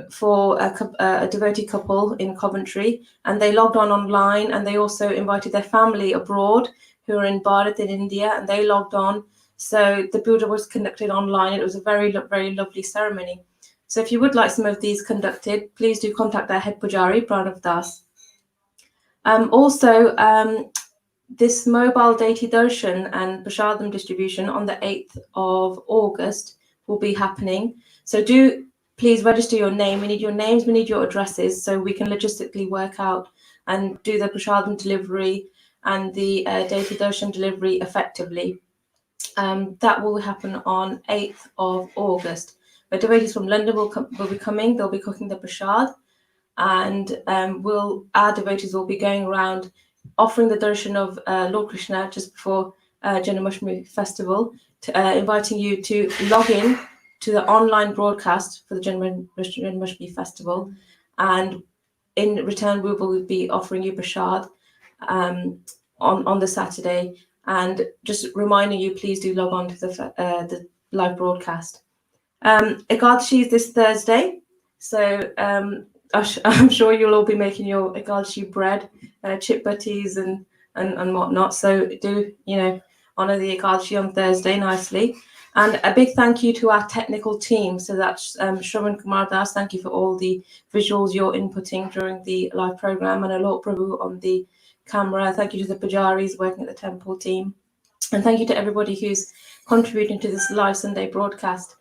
for a devotee couple in Coventry, and they logged on online, and they also invited their family abroad who are in Bharat in India, and they logged on. So the puja was conducted online. It was a very, very lovely ceremony. So if you would like some of these conducted, please do contact their head pujari, Pranav Das. Also, this mobile deity darshan and prasadam distribution on the 8th of August will be happening. So do please register your name. We need your names, we need your addresses, so we can logistically work out and do the prasadam delivery and the deity darshan delivery effectively. That will happen on 8th of August. The devotees from London will be coming. They'll be cooking the prasad, and our devotees will be going around offering the darshan of Lord Krishna just before Janmastami festival, inviting you to log in to the online broadcast for the Janmastami festival, and in return we will be offering you prasad on the Saturday, and just reminding you, please do log on to the live broadcast. Ekadashi is this Thursday, so I'm sure you'll all be making your Ekadashi bread, chip butties and whatnot. So do, honor the Ekadashi on Thursday nicely. And a big thank you to our technical team. So that's Shravan Kumar Das. Thank you for all the visuals you're inputting during the live program, and Lord Prabhu on the camera. Thank you to the pujaris working at the temple team, and thank you to everybody who's contributing to this live Sunday broadcast.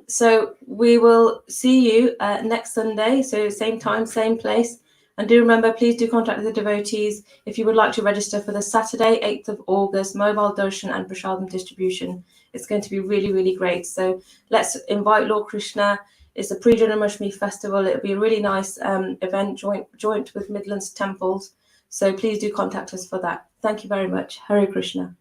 So we will see you next Sunday, so same time, same place. And do remember, please do contact the devotees if you would like to register for the Saturday, 8th of August, mobile darshan and prasadam distribution. It's going to be really, really great. So let's invite Lord Krishna. It's a pre-Janmastami festival. It'll be a really nice event, joint with Midlands Temples. So please do contact us for that. Thank you very much. Hare Krishna.